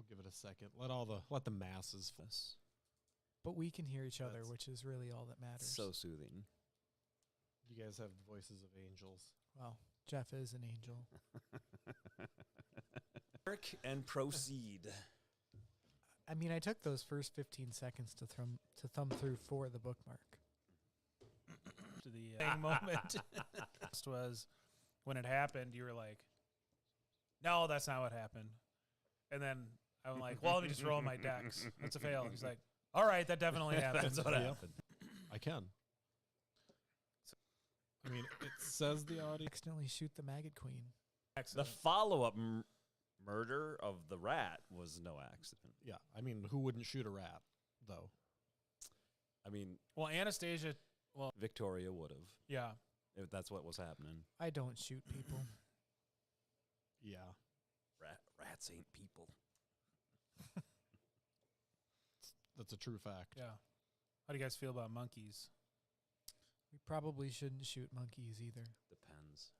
give it a second. Let the masses. But we can hear each other, which is really all that matters. So soothing. You guys have voices of angels. Well, Jeff is an angel. Work and proceed. I mean, I took those first 15 seconds to thumb through for the bookmark. To the moment was when it happened, you were like, no, that's not what happened. And then I'm like, well, let me just roll my decks. That's a fail. He's like, all right, that definitely happened. That's what happened. I can. I mean, it says the audio. Accidentally shoot the maggot queen. The follow-up murder of the rat was no accident. Yeah, I mean, who wouldn't shoot a rat, though? I mean, well, Anastasia, Victoria would have. Yeah. If that's what was happening. I don't shoot people. Yeah. Rats ain't people. That's a true fact. Yeah. How do you guys feel about monkeys? We probably shouldn't shoot monkeys either. Depends.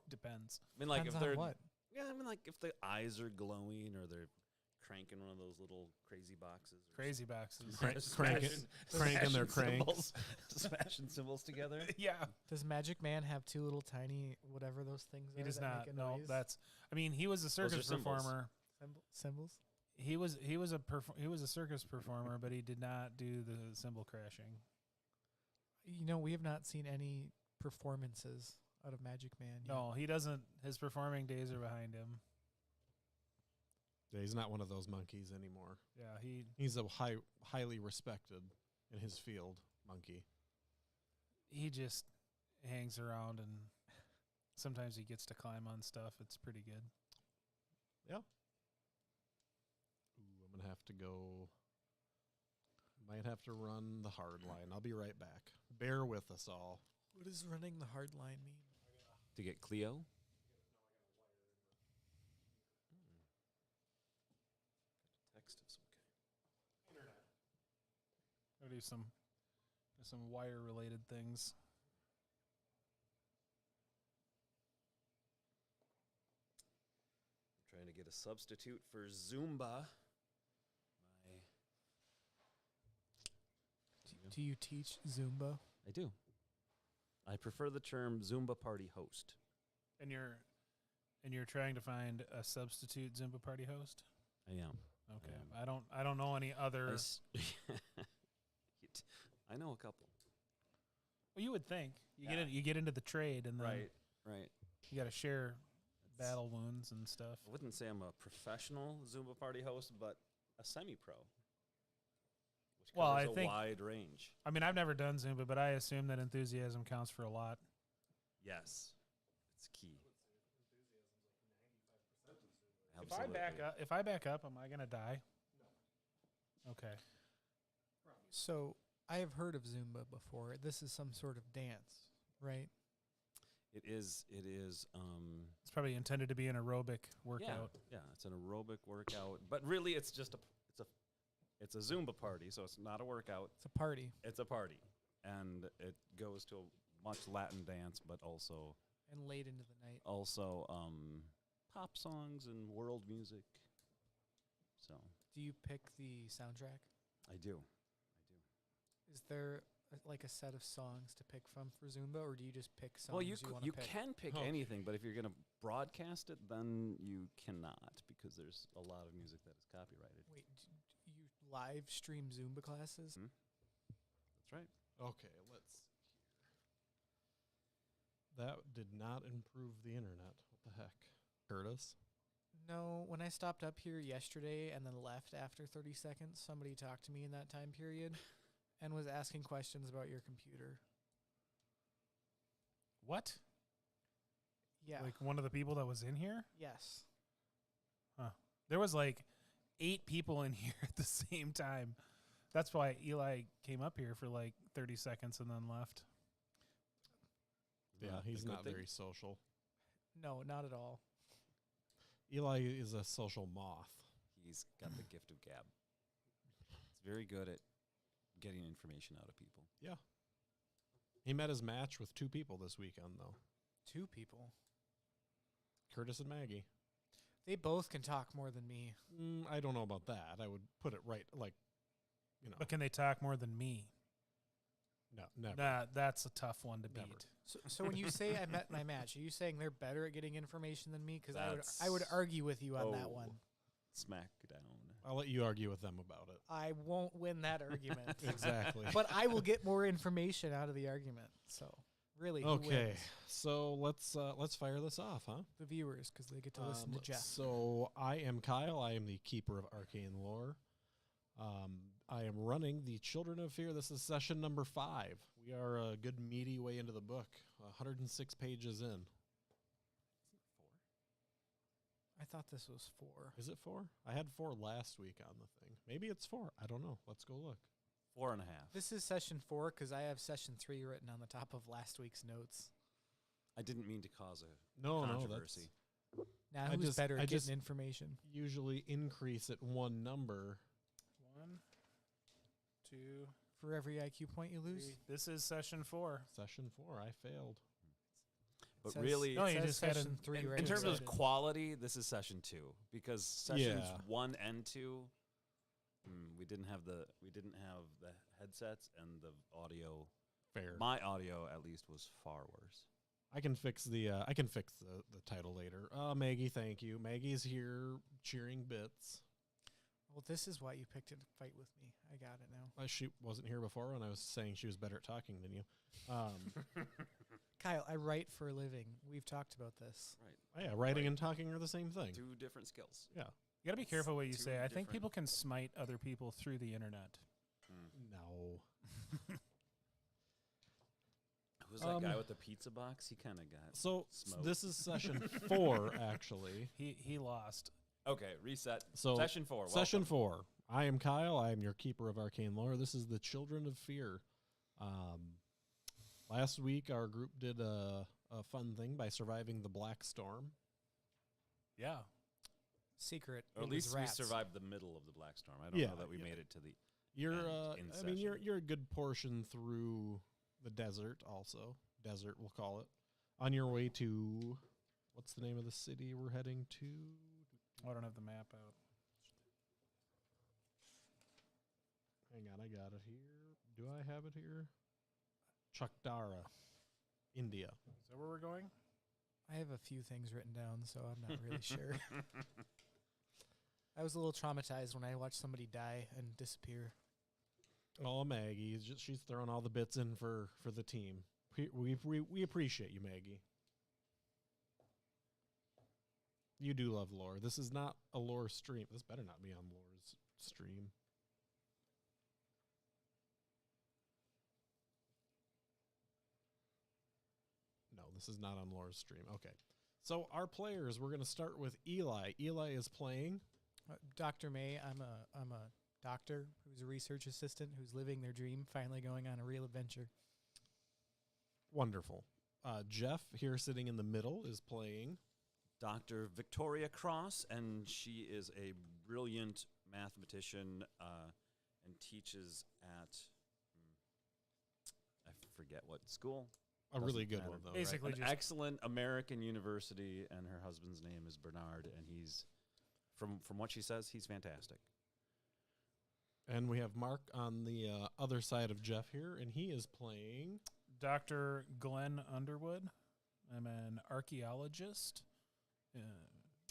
Depends. I mean, like Depends if they're on what? Yeah, I mean, like if the eyes are glowing or they're cranking one of those little crazy boxes. Crazy boxes. Cranking their cranks. Smashing symbols together. Yeah. Does Magic Man have two little tiny whatever those things He are does that not. make a No, noise? I mean, he was a circus performer. Symbols? He was a circus performer, but he did not do the cymbal crashing. You know, we have not seen any performances out of Magic Man yet. No, he doesn't. His performing days are behind him. Yeah, he's not one of those monkeys anymore. Yeah, he's a highly respected in his field monkey. He just hangs around and sometimes he gets to climb on stuff. It's pretty good. Yeah. Ooh, I'm gonna have to go. Might have to run the hard line. I'll be right back. Bear with us all. What does running the hard line mean? To get Cleo? Text us, okay. Internet. I'll do some wire related things. I'm trying to get a substitute for Zumba. Do you teach Zumba? I do. I prefer the term Zumba party host. And you're trying to find a substitute Zumba party host? I am. Okay. I don't know any other. I know a couple. Well, you would think you get into the trade and then right. You got to share battle wounds and stuff. I wouldn't say I'm a professional Zumba party host, but a semi-pro. Which covers a wide range. I mean, I've never done Zumba, but I assume that enthusiasm counts for a lot. Yes, it's key. If I back up, am I gonna die? No. Okay. So I have heard of Zumba before. This is some sort of dance, right? It is. It's probably intended to be an aerobic workout. Yeah, it's an aerobic workout, but really, it's just it's a Zumba party, so it's not a workout. It's a party. It's a party, and it goes to a much Latin dance, but also and late into the night. Also, pop songs and world music. So, do you pick the soundtrack? I do. Is there like a set of songs to pick from for Zumba, or do you just pick songs? Well, you can pick anything, but if you're going to broadcast it, then you cannot because there's a lot of music that is copyrighted. Wait, do you live stream Zumba classes? Mm-hmm. That's right. Okay, let's hear. That did not improve the internet. What the heck? Curtis? No, when I stopped up here yesterday and then left after 30 seconds, somebody talked to me in that time period and was asking questions about your computer. What? Yeah. Like one of the people that was in here? Yes. Huh. There was like 8 people in here at the same time. That's why Eli came up here for like 30 seconds and then left. Yeah, he's not very social. No, not at all. Eli is a social moth. He's got the gift of gab. He's very good at getting information out of people. Yeah. He met his match with 2 people this weekend, though. 2 people? Curtis and Maggie. They both can talk more than me. I don't know about that. I would put it right, like, you know. But can they talk more than me? No, never. That's a tough one to Never. beat. So when you say I met my match, are you saying they're better at getting information than me? Because I would That's- argue with you on that one. Smackdown. I'll let you argue with them about it. I won't win that argument. Exactly. But I will get more information out of the argument. So really, who Okay, wins? so let's fire this off, huh? The viewers, because they get to listen to Jeff. So I am Kyle. I am the keeper of arcane lore. I am running the Children of Fear. This is session number 5. We are a good meaty way into the book, 106 pages in. I thought this was 4. Is it 4? I had 4 last week on the thing. Maybe it's 4. I don't know. Let's go look. 4.5. This is session 4 because I have session 3 written on the top of last week's notes. I didn't mean to cause a No, controversy. Now, I who's just- better I at just- getting information? Usually increase it one number. 1, 2, For every IQ point you lose? 3. This is session 4. Session 4. I failed. But Says- really, No, It you says just had session an- 3 in, right in terms of beside it. quality, this is session 2 because sessions Yeah. 1 and 2, we didn't have the headsets and the audio. Fair. My audio, at least, was far worse. I can fix the title later. Maggie, thank you. Maggie's here cheering bits. Well, this is why you picked it to fight with me. I got it now. She wasn't here before when I was saying she was better at talking than you. Kyle, I write for a living. We've talked about this. Right. Yeah, writing Right. and talking are the same thing. 2 different skills. Yeah. You got to be careful what you Two say. I think different- people can smite other people through the internet. No. Who's that guy with the pizza box? He kind of got. So Smoke. this is session 4, actually. He lost. Okay, reset. So Session 4. Session welcome. 4. I am Kyle. I am your keeper of arcane lore. This is the Children of Fear. Last week, our group did a fun thing by surviving the Black Storm. Yeah. Secret. Or it at was least we rats. survived the middle of the Black Storm. I don't Yeah, know that we yeah. made it to the. You're, And in you're session. a good portion through the desert. Also, desert we'll call it. On your way to, what's the name of the city we're heading to? I don't have the map out. Hang on, I got it here. Do I have it here? Chakdara, India. Is that where we're going? I have a few things written down, so I'm not really sure. I was a little traumatized when I watched somebody die and disappear. Oh, Maggie, she's throwing all the bits in for the team. We appreciate you, Maggie. You do love lore. This is not a lore stream. This better not be on lore's stream. No, this is not on lore's stream. Okay. So our players, we're going to start with Eli. Eli is playing. Dr. May, I'm a doctor who's a research assistant who's living their dream, finally going on a real adventure. Wonderful. Jeff, here sitting in the middle, is playing. Dr. Victoria Cross, and she is a brilliant mathematician and teaches at, I forget what school. A really Doesn't good matter. one, though. Basically, An just excellent American university, and her husband's name is Bernard, and he's, from what she says, he's fantastic. And we have Mark on the other side of Jeff here, and he is playing. Dr. Glenn Underwood. I'm an archaeologist.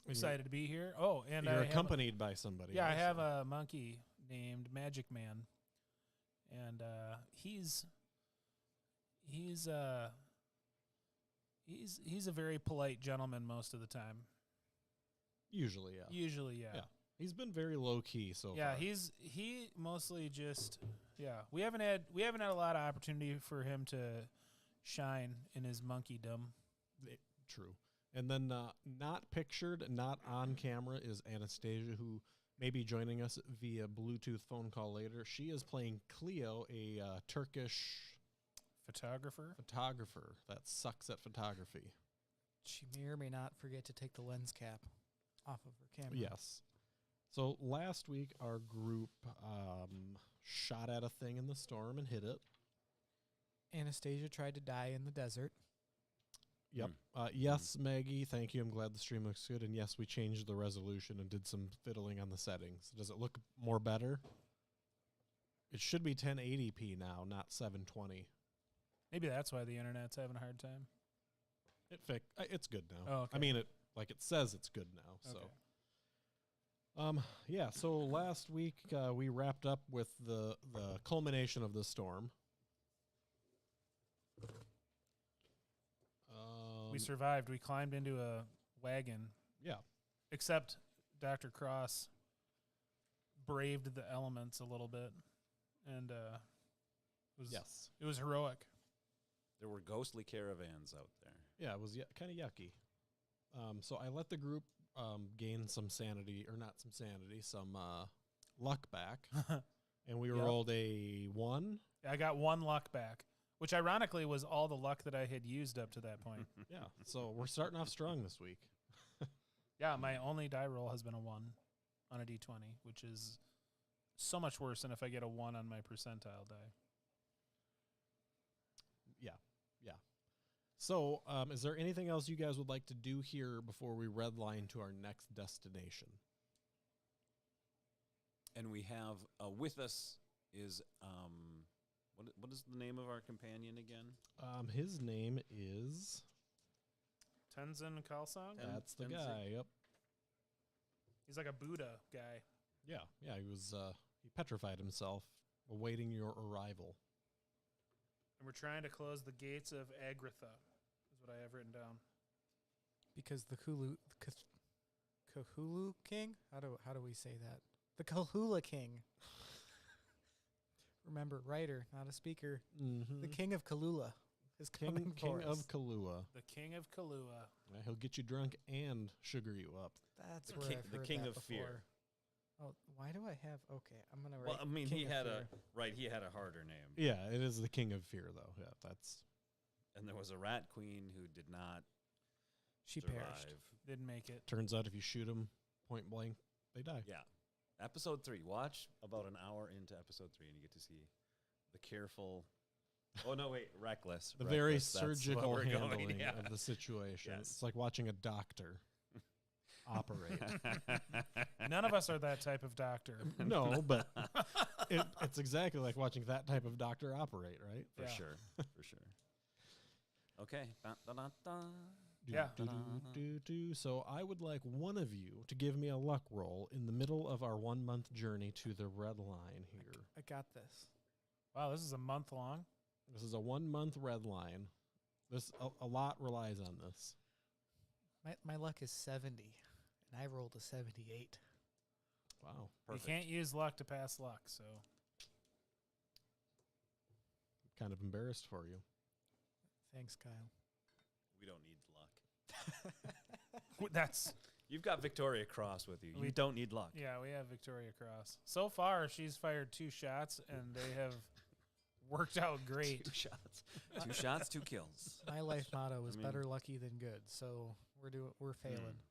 Excited to be here. Oh, and You're I have accompanied by somebody. I have also. a monkey named Magic Man, and he's a very polite gentleman most of the time. Usually, yeah. Usually, yeah. Yeah. He's been very low key so Yeah, far. he mostly just We haven't had a lot of opportunity for him to shine in his monkeydom. True. And then not pictured, not on camera is Anastasia, who may be joining us via Bluetooth phone call later. She is playing Cleo, a Turkish Photographer. that sucks at photography. She may or may not forget to take the lens cap off of her camera. Yes. So last week, our group shot at a thing in the storm and hit it. Anastasia tried to die in the desert. Yep. Yes, Maggie, thank you. I'm glad the stream looks good. And yes, we changed the resolution and did some fiddling on the settings. Does it look more better? It should be 1080p now, not 720. Maybe that's why the internet's having a hard time. It's good now. Oh, okay. I mean, it says it's good now. So, yeah. So last week we wrapped up with the culmination of the storm. We survived. We climbed into a wagon. Yeah. Except Dr. Cross braved the elements a little bit, and it was heroic. There were ghostly caravans out there. Yeah, it was kind of yucky. So I let the group gain some luck back, and we rolled a 1. I got 1 luck back, which ironically was all the luck that I had used up to that point. Yeah, so we're starting off strong this week. Yeah, my only die roll has been a 1 on a d20, which is so much worse than if I get a 1 on my percentile die. Yeah. So, is there anything else you guys would like to do here before we redline to our next destination? And we have with us is what is the name of our companion again? His name is Tenzin Kalsong? That's the guy. Yep. He's like a Buddha guy. Yeah. He was he petrified himself, awaiting your arrival. And we're trying to close the gates of Agritha, is what I have written down. Because the Cthulhu King? How do we say that? The Cthulhu King. Remember, writer, not a speaker. Mm-hmm. The King of Kalula is coming King for of us. Kahlua. The King of Kahlua. Yeah, he'll get you drunk and sugar you up. That's The where king- I've the heard King that of before. Fear. Oh, why do I have? Okay, I'm gonna write. Well, I mean, King he of had Fear. he had a harder name. Yeah, it is the King of Fear, though. Yeah, that's... And there was a rat queen who did not She survive. perished. Didn't make it. Turns out if you shoot them point blank, they die. Yeah. Episode 3. Watch about an hour into episode 3 and you get to see the careful... Oh, no, wait. Reckless. The very Reckless, that's what surgical we're going, handling yeah. of the situation. Yes. It's like watching a doctor operate. None of us are that type of doctor. No, but it's exactly like watching that type of doctor operate, right? For Yeah. sure. For sure. Okay. Yeah. So I would like one of you to give me a luck roll in the middle of our 1 month journey to the red line here. I got this. Wow, this is a month long. This is a 1 month red line. A lot relies on this. My luck is 70, and I rolled a 78. Wow. Perfect. You can't use luck to pass luck, so Kind of embarrassed for you. Thanks, Kyle. We don't need luck. that's You've got Victoria Cross with you. We- You don't need luck. yeah. We have Victoria Cross. So far, she's fired 2 shots, and they have worked out great. 2 shots. 2 shots, 2 kills. My life motto is mean- better lucky than good, so we're failing.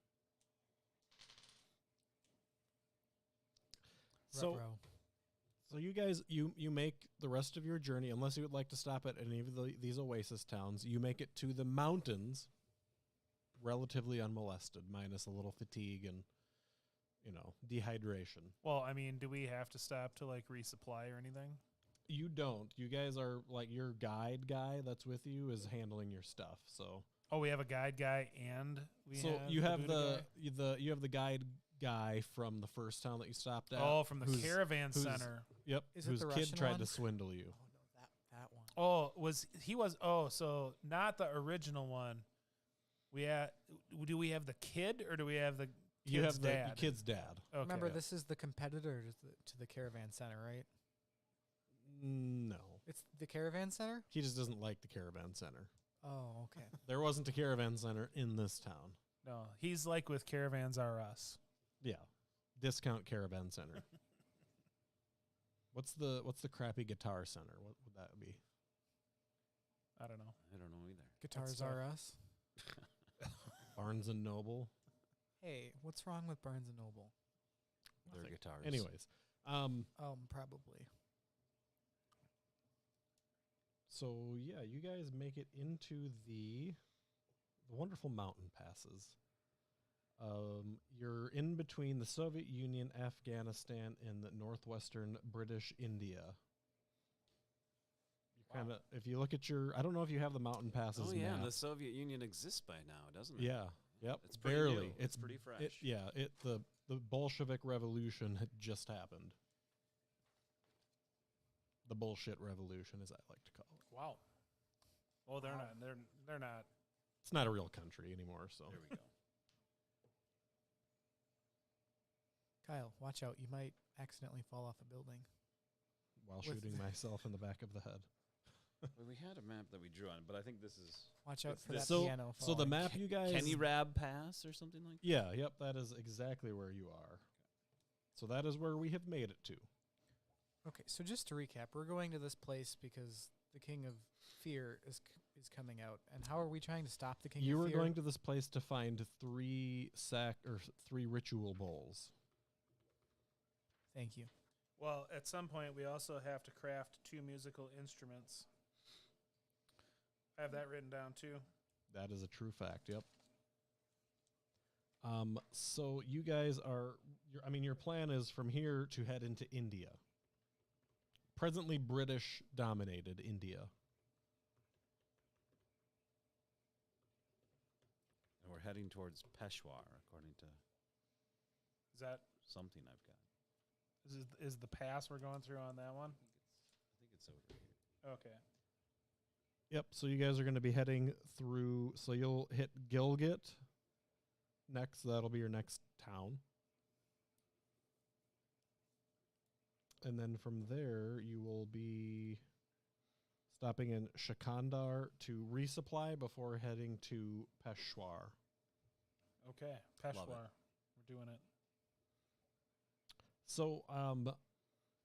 So, Ruh-roh. so you guys, you make the rest of your journey, unless you would like to stop at any of these oasis towns, you make it to the mountains relatively unmolested, minus a little fatigue and, dehydration. Well, I mean, do we have to stop to like resupply or anything? You don't. You guys are like your guide guy that's with you is handling your stuff. So Oh, we have a guide guy, and you have Buddha guy? you have the guide guy from the first town that you stopped at. Oh, from the who's- caravan who's- center. Yep. Is it whose the kid Russian tried one? to swindle you. Oh no, that one. Oh, so not the original one. Do we have the kid or do we have the kid's You have the dad? kid's dad. Okay. Remember, this is the competitor to the caravan center, right? No. It's the caravan center. He just doesn't like the caravan center. Oh, okay. There wasn't a caravan center in this town. No, he's like with Caravans R Us. Yeah. Discount caravan center. What's the crappy guitar center? What would that be? I don't know. I don't know either. Guitars tough. are us. Barnes and Noble. Hey, what's wrong with Barnes and Noble? Their Nothing. guitars. Anyways, Probably. so yeah, you guys make it into the the wonderful mountain passes. You're in between the Soviet Union, Afghanistan, and the northwestern British India. You kind of, if you look at your, I don't know if you have the mountain passes. Oh yeah, map. the Soviet Union exists by now, doesn't it? Yeah. Yep. It's pretty barely. new. It's pretty fresh. The Bolshevik Revolution had just happened. The bullshit revolution, as I like to call it. Wow. Well, they're not. They're not. It's not a real country anymore. So There we go. Kyle, watch out. You might accidentally fall off a building. while With- shooting myself in the back of the head. Well, we had a map that we drew on, but I think this is Watch out It's for this- that So, piano so the falling. map you guys. Kenny Rab Pass or something like that. Yeah, yep, that is exactly where you are. So that is where we have made it to. Okay, so just to recap, we're going to this place because the King of Fear is coming out. And how are we trying to stop the King You of were Fear? going to this place to find three ritual bowls. Thank you. Well, at some point, we also have to craft 2 musical instruments. I have that written down too. That is a true fact. Yep. So you guys are. Your plan is from here to head into India. Presently British dominated India. And we're heading towards Peshawar, according to Is that something I've got. is the pass we're going through on that one? I think it's over here. Okay. Yep. So you guys are going to be heading through. So you'll hit Gilgit next. That'll be your next town. And then from there, you will be stopping in Shikandar to resupply before heading to Peshawar. Okay. Love Peshawar. it. We're doing it. So,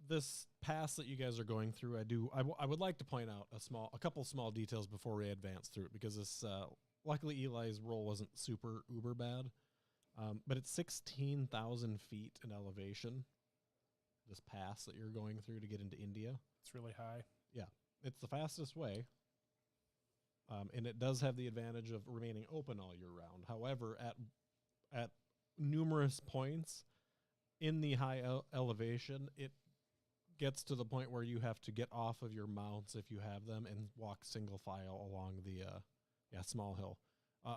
this pass that you guys are going through, I would like to point out a couple small details before we advance through it, because this, luckily Eli's roll wasn't super uber bad, but it's 16,000 feet in elevation. This pass that you're going through to get into India, It's really high. it's the fastest way, and it does have the advantage of remaining open all year round. However, at numerous points in the high elevation, it gets to the point where you have to get off of your mounts if you have them and walk single file along the small hill.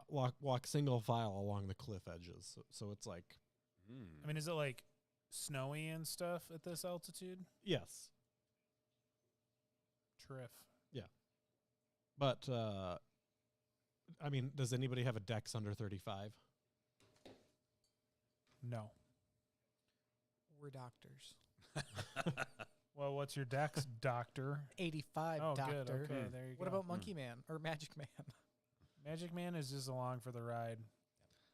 Walk single file along the cliff edges. So it's like, I mean, is it like snowy and stuff at this altitude? yes, Triff. but does anybody have a dex under 35? No. We're doctors. Well, what's your dex, doctor? 85, Oh, doctor. good. Okay, there you What go. about Monkey Man or Magic Man? Magic Man is just along for the ride.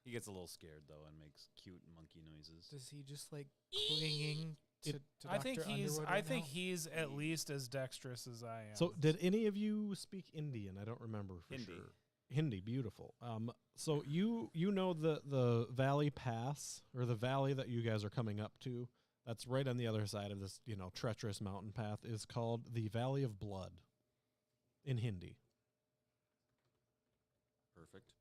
He gets a little scared though and makes cute monkey noises. Does he just like clinging to I think Dr. he's. Underwood I right think now? he's at least as dexterous as I am. So did any of you speak Indian? I don't remember for Hindi. sure. Hindi, beautiful. So you know the Valley Pass, or the valley that you guys are coming up to, that's right on the other side of this, treacherous mountain path, is called the Valley of Blood in Hindi. Perfect.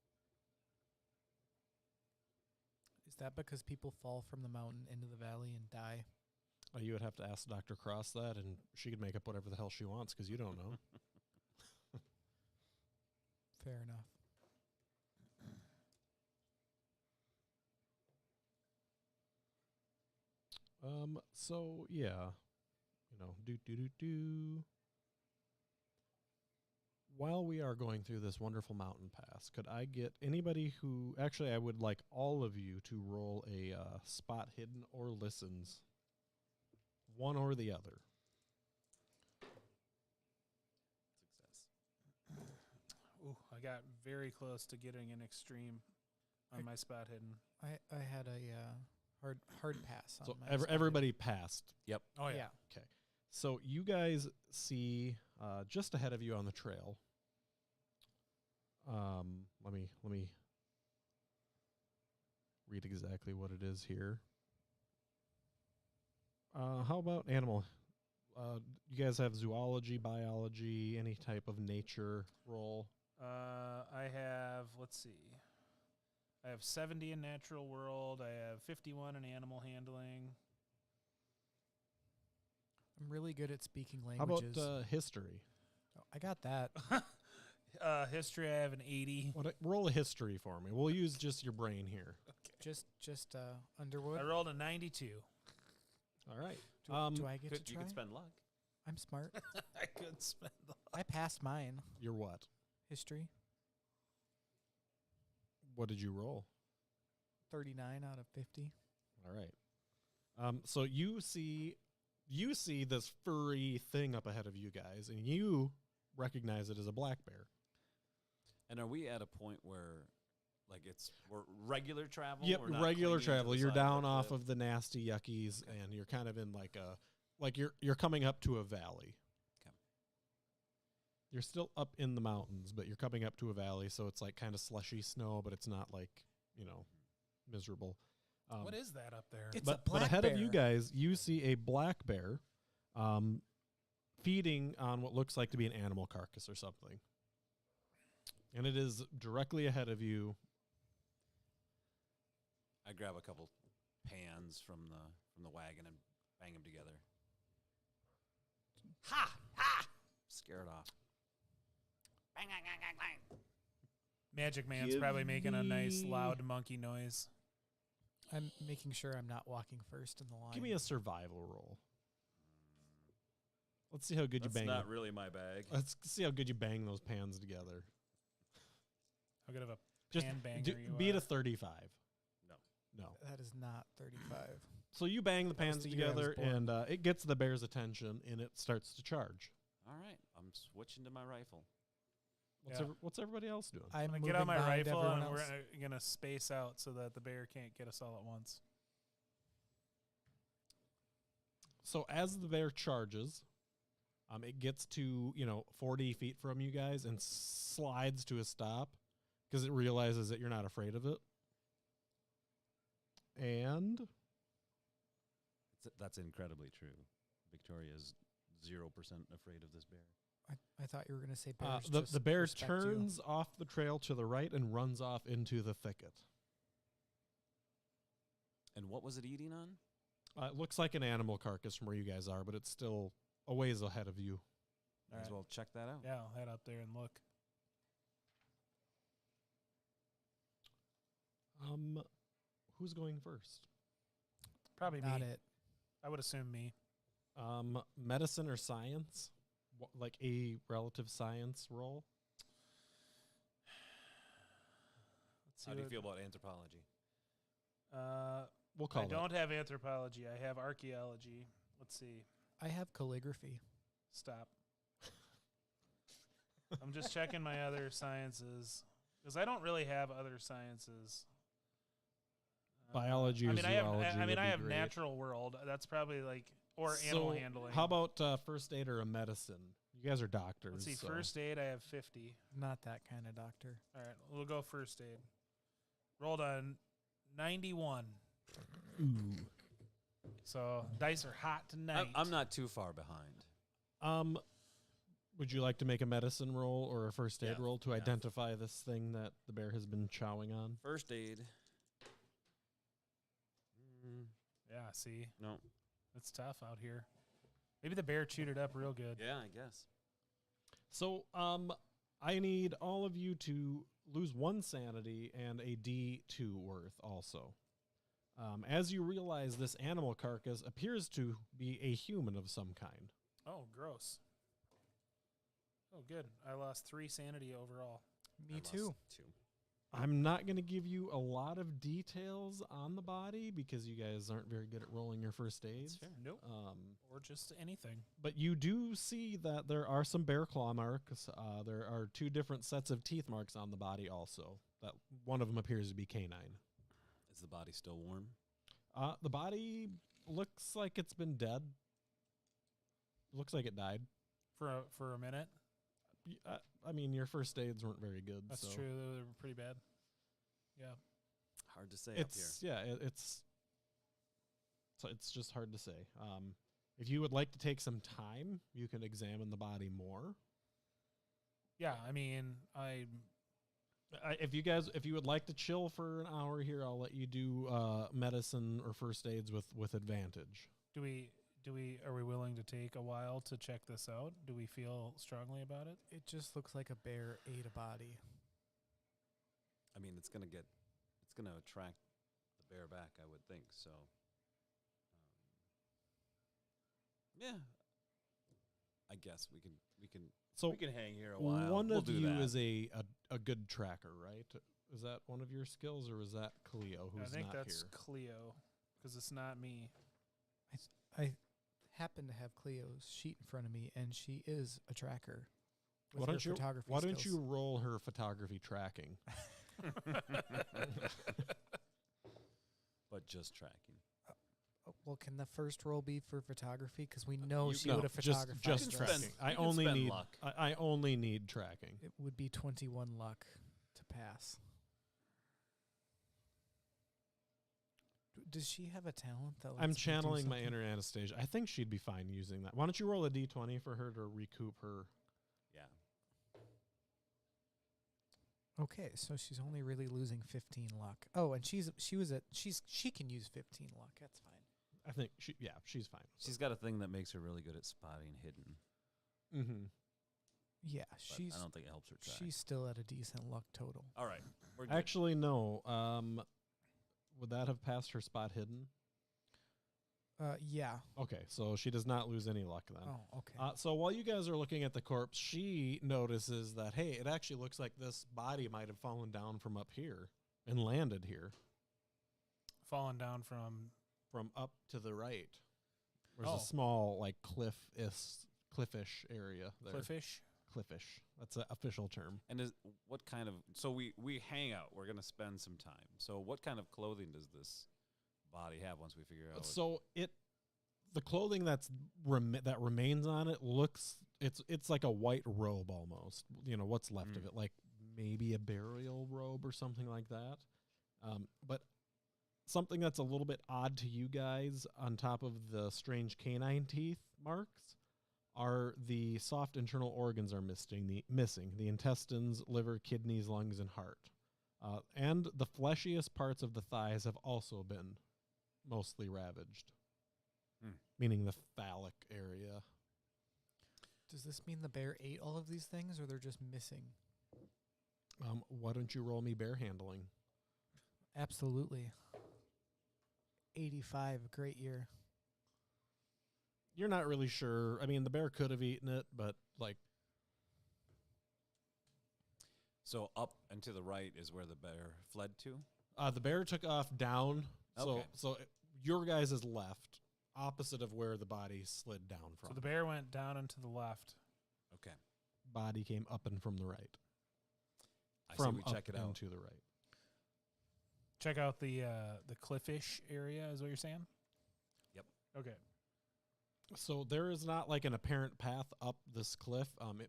Is that because people fall from the mountain into the valley and die? You would have to ask Dr. Cross that, and she could make up whatever the hell she wants because you don't know. Fair enough. So yeah, do. While we are going through this wonderful mountain pass, could I get anybody who, actually I would like all of you to roll a spot hidden or listens, one or the other. Success. Ooh, I got very close to getting an extreme on my spot hidden. I had a hard pass on So my spot. everybody passed. Oh Yeah. Okay. So you guys see just ahead of you on the trail. Let me read exactly what it is here. How about animal? You guys have zoology, biology, any type of nature role? I have, let's see. I have 70 in natural world. I have 51 in animal handling. I'm really good at speaking How languages. about history? Oh, I got that. History, I have an 80. Roll a history for me. We'll use just your brain here. Just Underwood. I rolled a 92. All right. Do I get to You try? could spend luck. I'm smart. I could spend the I passed mine. You're what? History. What did you roll? 39 out of 50. All right. So you see this furry thing up ahead of you guys, and you recognize it as a black bear. And are we at a point where, like, we're regular travel? Yep, We're not regular clinging to travel. the You're side down the off cliff? of the nasty yuckies, and you're kind of in you're coming up to a valley. Okay. You're still up in the mountains, but you're coming up to a valley, so it's like kind of slushy snow, but it's not like, miserable. What is that up there? It's but, a black but ahead of you bear. guys, you see a black bear feeding on what looks like to be an animal carcass or something. And it is directly ahead of you. I grab a couple pans from the wagon and bang them together. Ha! Ha! Scare it off. Bang, bang, bang, bang, bang. Magic Man's Give probably making a nice me- loud monkey noise. I'm making sure I'm not walking first in the line. Give me a survival roll. Let's see how good That's you bang. not really my bag. Let's see how good you bang those pans together. How good of a Just pan banger you beat are. a 35. No. No. That is not 35. So you bang the That was pans the year I was together, born. and it gets the bear's attention, and it starts to charge. All right. I'm switching to my rifle. Yeah. What's everybody else doing? I'm I'm gonna moving get out my behind rifle everyone and we're else. gonna space out so that the bear can't get us all at once. So as the bear charges, it gets to 40 feet from you guys and slides to a stop because it realizes that you're not afraid of it. And That's incredibly true. Victoria is 0% afraid of this bear. I thought you were going to say bears. the bear respect you. turns off the trail to the right and runs off into the thicket. And what was it eating on? It looks like an animal carcass from where you guys are, but it's still a ways ahead of you. Might as Alright. well check that out. Yeah, I'll head up there and look. Who's going first? Probably Not me. it. I would assume me. Medicine or science? Like a relative science roll? Let's How do you what- feel about anthropology? We'll call I it. don't have anthropology. I have archaeology. Let's see. I have calligraphy. Stop. I'm just checking my other sciences because I don't really have other sciences. Biology or I mean, I zoology have. I would mean, I be have great. natural world. That's probably like animal So handling. How about first aid or a medicine? You guys are doctors. Let's see. so- First aid. I have 50. Not that kind of doctor. All right, we'll go first aid. Rolled on 91. Ooh. So dice are hot tonight. I'm not too far behind. Would you like to make a medicine roll or a first aid Yeah, roll to yeah. identify this thing that the bear has been chowing on? First aid. Yeah. See, No. it's tough out here. Maybe the bear chewed it up real good. Yeah, I guess. So, I need all of you to lose 1 sanity and a D2 worth also. As you realize this animal carcass appears to be a human of some kind. Oh, gross. Oh, good. I lost 3 sanity overall. I Me lost too. 2. I'm not going to give you a lot of details on the body because you guys aren't very good at rolling your first aids. fair. Nope. Um, Or just anything. But you do see that there are some bear claw marks. There are 2 different sets of teeth marks on the body also. That one of them appears to be canine. Is the body still warm? The body looks like it's been dead. Looks like it died. For a minute. I mean, your first aids weren't very good. That's so true. They were pretty bad. Yeah. Hard to say up here. It's just hard to say. If you would like to take some time, you can examine the body more. Yeah, I mean, If you would like to chill for an hour here, I'll let you do medicine or first aids with advantage. are we willing to take a while to check this out? Do we feel strongly about it? It just looks like a bear ate a body. I mean, it's gonna attract the bear back, I would think. So, yeah, I guess we can So we can hang here a while. one we'll of do you that. is a good tracker, right? Is that one of your skills, or is that Cleo, who's I think not that's here? Cleo, because it's not me. I happen to have Cleo's sheet in front of me, and she is a tracker. With Why her don't you photography Why don't skills. you roll her photography tracking? But just tracking. Oh, well, can the first roll be for photography? Because we know You- she no, would have just photographed. You can tracking. spend- I you can only spend need luck. I only need tracking. It would be 21 luck to pass. Does she have a talent that lets I'm me do channeling my something? inner Anastasia. I think she'd be fine using that. Why don't you roll a d20 for her to recoup her? Yeah. Okay, so she's only really losing 15 luck. Oh, and she can use 15 luck. That's fine. I think she's fine. She's got a thing that makes her really good at spotting hidden. Mm-hmm. Yeah, But she's I don't think it helps her track. she's still at a decent luck total. All right. We're good. Actually, no. Would that have passed her spot hidden? Yeah. Okay, so she does not lose any luck then. Oh, okay. So while you guys are looking at the corpse, she notices that, hey, it actually looks like this body might have fallen down from up here and landed here Falling down from from up to the right. There's Oh. a small, like, cliffish area there. Cliffish. Cliffish. That's an official term. And what kind of so we hang out. We're gonna spend some time. So what kind of clothing does this body have once we figure out? So the clothing that remains on it looks it's like a white robe almost. You know what's left of it, like maybe a burial robe or something like that. But something that's a little bit odd to you guys, on top of the strange canine teeth marks, are the soft internal organs are missing. The intestines, liver, kidneys, lungs, and heart. And the fleshiest parts of the thighs have also been mostly ravaged, meaning the phallic area. Does this mean the bear ate all of these things, or they're just missing? Why don't you roll me bear handling? Absolutely. 85, great year. You're not really sure. I mean, the bear could have eaten it, but like, So up and to the right is where the bear fled to. the bear took off down. Okay. So your guys is left, opposite of where the body slid down from. So the bear went down and to the left. Okay. Body came up and from the right. I From say we check up it out. and to the right. Check out the cliffish area, is what you're saying? Yep. Okay. So there is not like an apparent path up this cliff.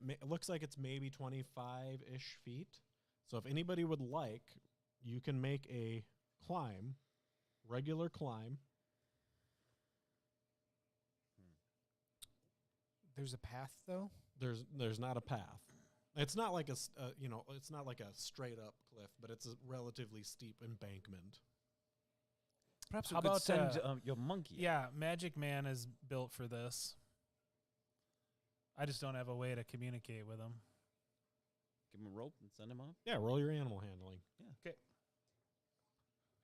It looks like it's maybe 25-ish feet. So if anybody would like, you can make a climb, regular climb. There's a path, though? There's not a path. It's not like it's not like a straight up cliff, but it's a relatively steep embankment. Perhaps How we could about, send your monkey. Yeah, Magic Man is built for this. I just don't have a way to communicate with him. Give him a rope and send him up. Yeah, roll your animal handling.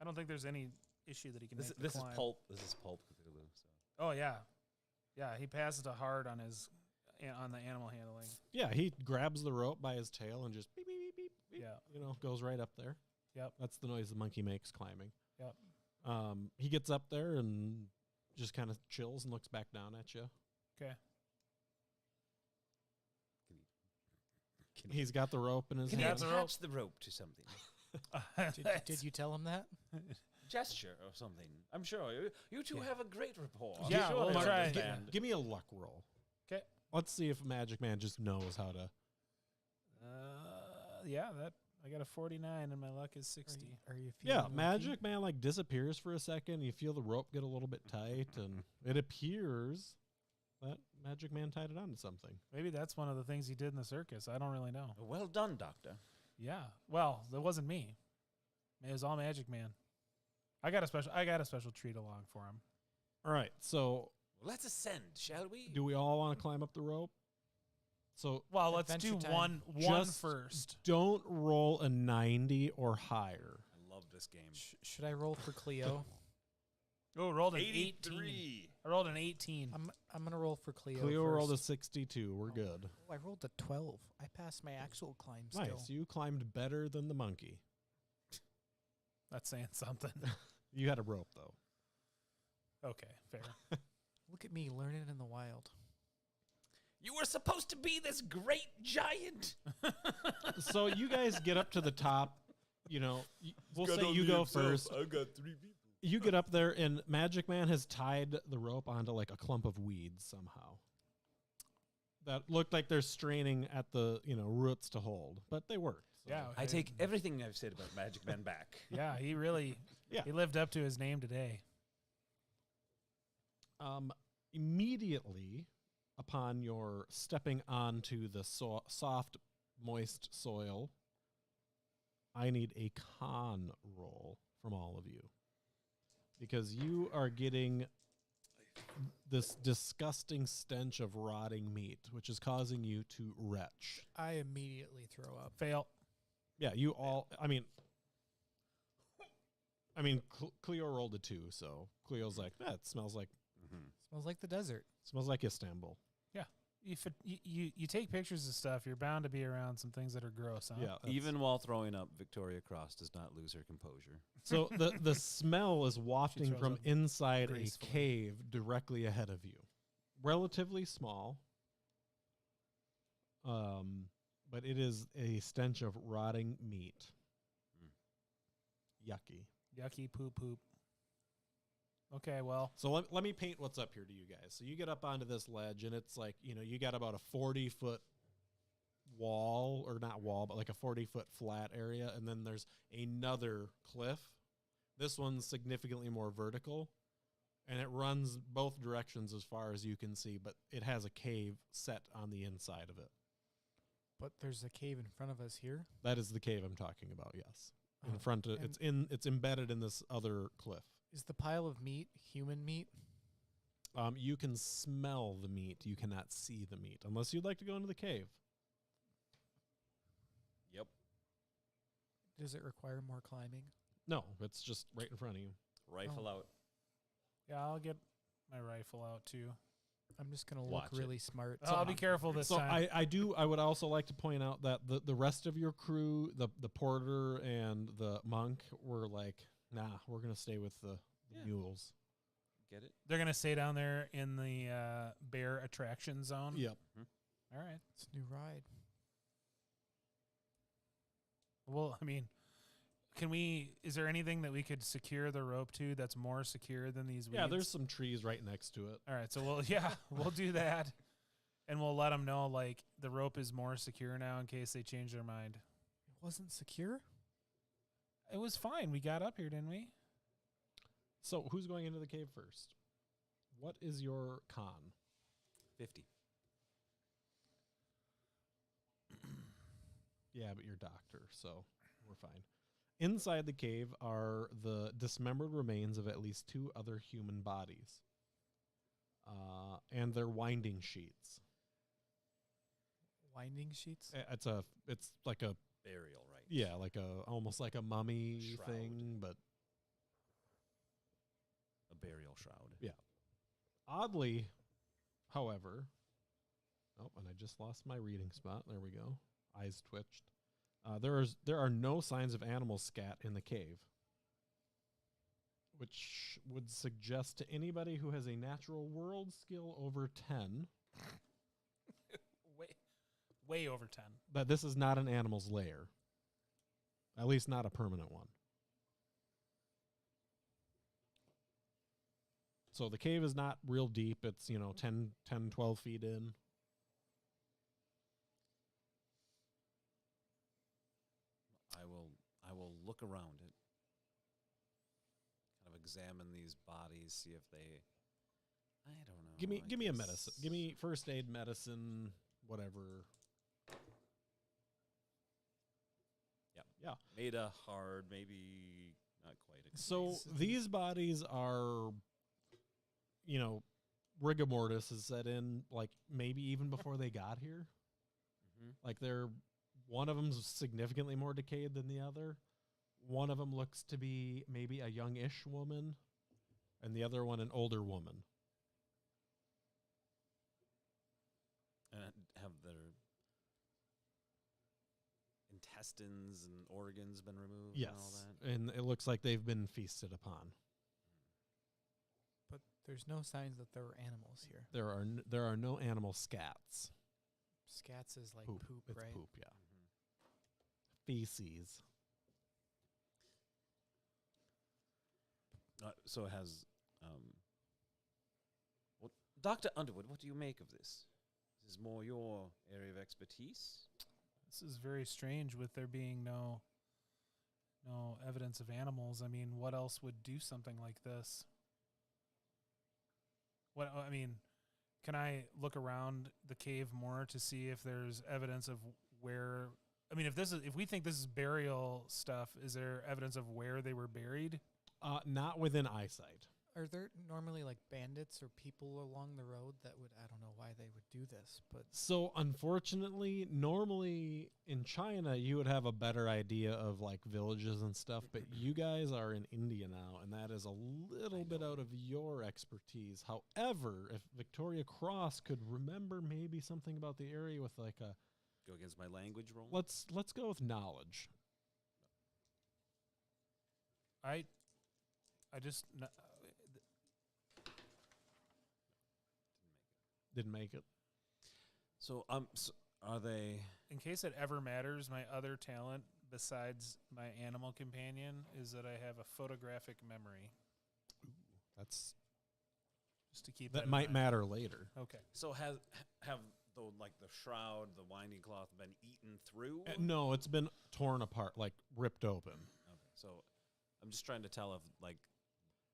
I don't think there's any issue that he can This make the is climb. pulp. This is pulp Cthulhu. So. Oh, yeah. Yeah, he passes a hard on on the animal handling. Yeah, he grabs the rope by his tail and just beep, beep, beep, beep, beep, Yeah. goes right up there. Yep. That's the noise the monkey makes climbing. Yep. He gets up there and just kind of chills and looks back down at you. Okay. He's got the rope in his Can he you hand. have the rope? attach the rope to something? Did you tell him that? Gesture or something. I'm sure you two have a great rapport. I'm Yeah, sure we'll they'll try. understand. Give me a luck roll. 'Kay. Let's see if Magic Man just knows how to. Yeah, I got a 49 and my luck is 60. Are you feeling Yeah, lucky? Magic Man like disappears for a second. You feel the rope get a little bit tight, and it appears that magic man tied it onto something. Maybe that's one of the things he did in the circus. I don't really know. Well done, Doctor. Yeah. Well, that wasn't me. It was all Magic Man. I got a special treat along for him. All right, so Let's ascend, shall we? do we all want to climb up the rope? So Well, let's Adventure do time. one Just first. don't roll a 90 or higher. I love this game. Should I roll for Cleo? Oh, rolled an 18. 83. I rolled an 18. I'm gonna roll for Cleo. Cleo first. rolled a 62. We're good. Oh, I rolled a 12. I passed my actual climb Nice. still. You climbed better than the monkey. That's saying something. You had a rope, though. Okay, fair. Look at me learning in the wild. You were supposed to be this great giant. So you guys get up to the top. You know, we'll say you go first. I got 3 people. You get up there, and Magic Man has tied the rope onto like a clump of weeds somehow. That looked like they're straining at the roots to hold, but they worked. So. Yeah. I take everything I've said about Magic Man back. Yeah, he really he lived up to his name today. Immediately upon your stepping onto the soft, moist soil, I need a con roll from all of you. Because you are getting this disgusting stench of rotting meat, which is causing you to retch. I immediately throw up. Fail. Yeah, you all. I mean, Cleo rolled a 2, so Cleo's like, that smells like Smells like the desert. Istanbul. If you take pictures of stuff, you're bound to be around some things that are gross, huh? Yeah, Even while throwing up, Victoria Cross does not lose her composure. So the smell is wafting throws from up inside a gracefully. cave directly ahead of you. Relatively small, but it is a stench of rotting meat. Yucky. Yucky poop. Okay, well. So let me paint what's up here to you guys. So you get up onto this ledge, and it's like, you got about a 40-foot wall, or not wall, but like a 40-foot flat area, and then there's another cliff. This one's significantly more vertical, and it runs both directions as far as you can see, but it has a cave set on the inside of it. But there's a cave in front of us here. That is the cave I'm talking about, yes. In Oh, front of it's embedded in this other cliff. Is the pile of meat human meat? You can smell the meat. You cannot see the meat unless you'd like to go into the cave. Yep. Does it require more climbing? No, it's just right in front of you. Rifle out. Yeah, I'll get my rifle out too. I'm just gonna Watch look it. really smart. I'll be careful this So time. I would also like to point out that the rest of your crew, the porter and the monk, were like, nah, we're gonna stay with the Yeah. mules. Get it? They're gonna stay down there in the bear attraction zone. Yep. All right. It's a new ride. Well, I mean, can we? Is there anything that we could secure the rope to that's more secure than these weeds? Yeah, there's some trees right next to it. All right, so we'll do that, and we'll let them know like the rope is more secure now in case they change their mind. It wasn't secure. It was fine. We got up here, didn't we? So who's going into the cave first? What is your con? 50. Yeah, but you're a doctor, so we're fine. Inside the cave are the dismembered remains of at least 2 other human bodies. And their winding sheets. Winding sheets. It's like a Burial, right? yeah, like almost like a mummy Shroud. thing, but A burial shroud. oddly, however, and I just lost my reading spot. There we go. Eyes twitched. There are no signs of animal scat in the cave, which would suggest to anybody who has a natural world skill over 10 Way over 10. that this is not an animal's lair. At least not a permanent one. So the cave is not real deep. It's, 10, 12 feet in. I will look around it. Kind of examine these bodies, see if they, I don't know. Give me I give me a guess- medicine. Give me first aid, medicine, whatever. Yeah. Yeah. Made a hard, maybe not quite. A So Nice. these bodies are, rigor mortis is set in, like maybe even before they got here. Mhm. Like one of them's significantly more decayed than the other. One of them looks to be maybe a youngish woman, and the other one an older woman. And have their intestines and organs been removed and all Yes, that? and it looks like they've been feasted upon. But there's no signs that there were animals here. There are no animal scats. Scats is like Poop. poop, It's right? poop, yeah. Mhm. Feces. So it has. Well, Dr. Underwood, what do you make of this? This is more your area of expertise. This is very strange with there being no evidence of animals. I mean, what else would do something like this? Can I look around the cave more to see if there's evidence of where if we think this is burial stuff, is there evidence of where they were buried? Not within eyesight. Are there normally like bandits or people along the road that would, I don't know why they would do this, but So unfortunately, normally in China you would have a better idea of like villages and stuff, but you guys are in India now, and that is a little bit out of your expertise. However, if Victoria Cross could remember maybe something about the area with like a Go against my language roll. let's go with knowledge. I just Didn't make it. So, are they? in case it ever matters, my other talent besides my animal companion is that I have a photographic memory. That's Just to keep that in might mind. matter later. Okay. So have the shroud, the winding cloth, been eaten through? No, it's been torn apart, like ripped open. Okay. So, I'm just trying to tell if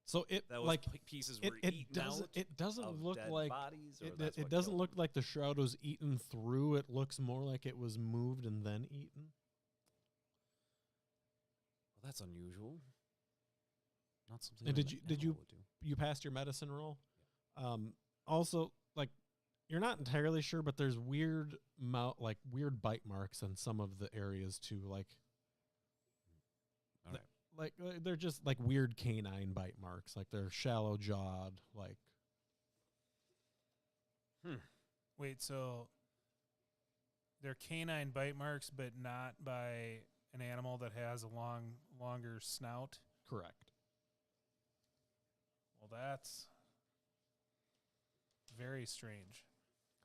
So it those like pieces it were it eaten doesn't out. it doesn't of look dead like bodies, or it, that's it what doesn't killed look them? like the shroud was eaten through. It looks more like it was moved and then eaten. Well, that's unusual. Not something. And an did you- animal would do. You passed your medicine roll. Also, like you're not entirely sure, but there's weird weird bite marks on some of the areas too. Like All right. they're just like weird canine bite marks. Like they're shallow jawed. Like Wait, so they're canine bite marks, but not by an animal that has a longer snout? correct. Well, that's very strange.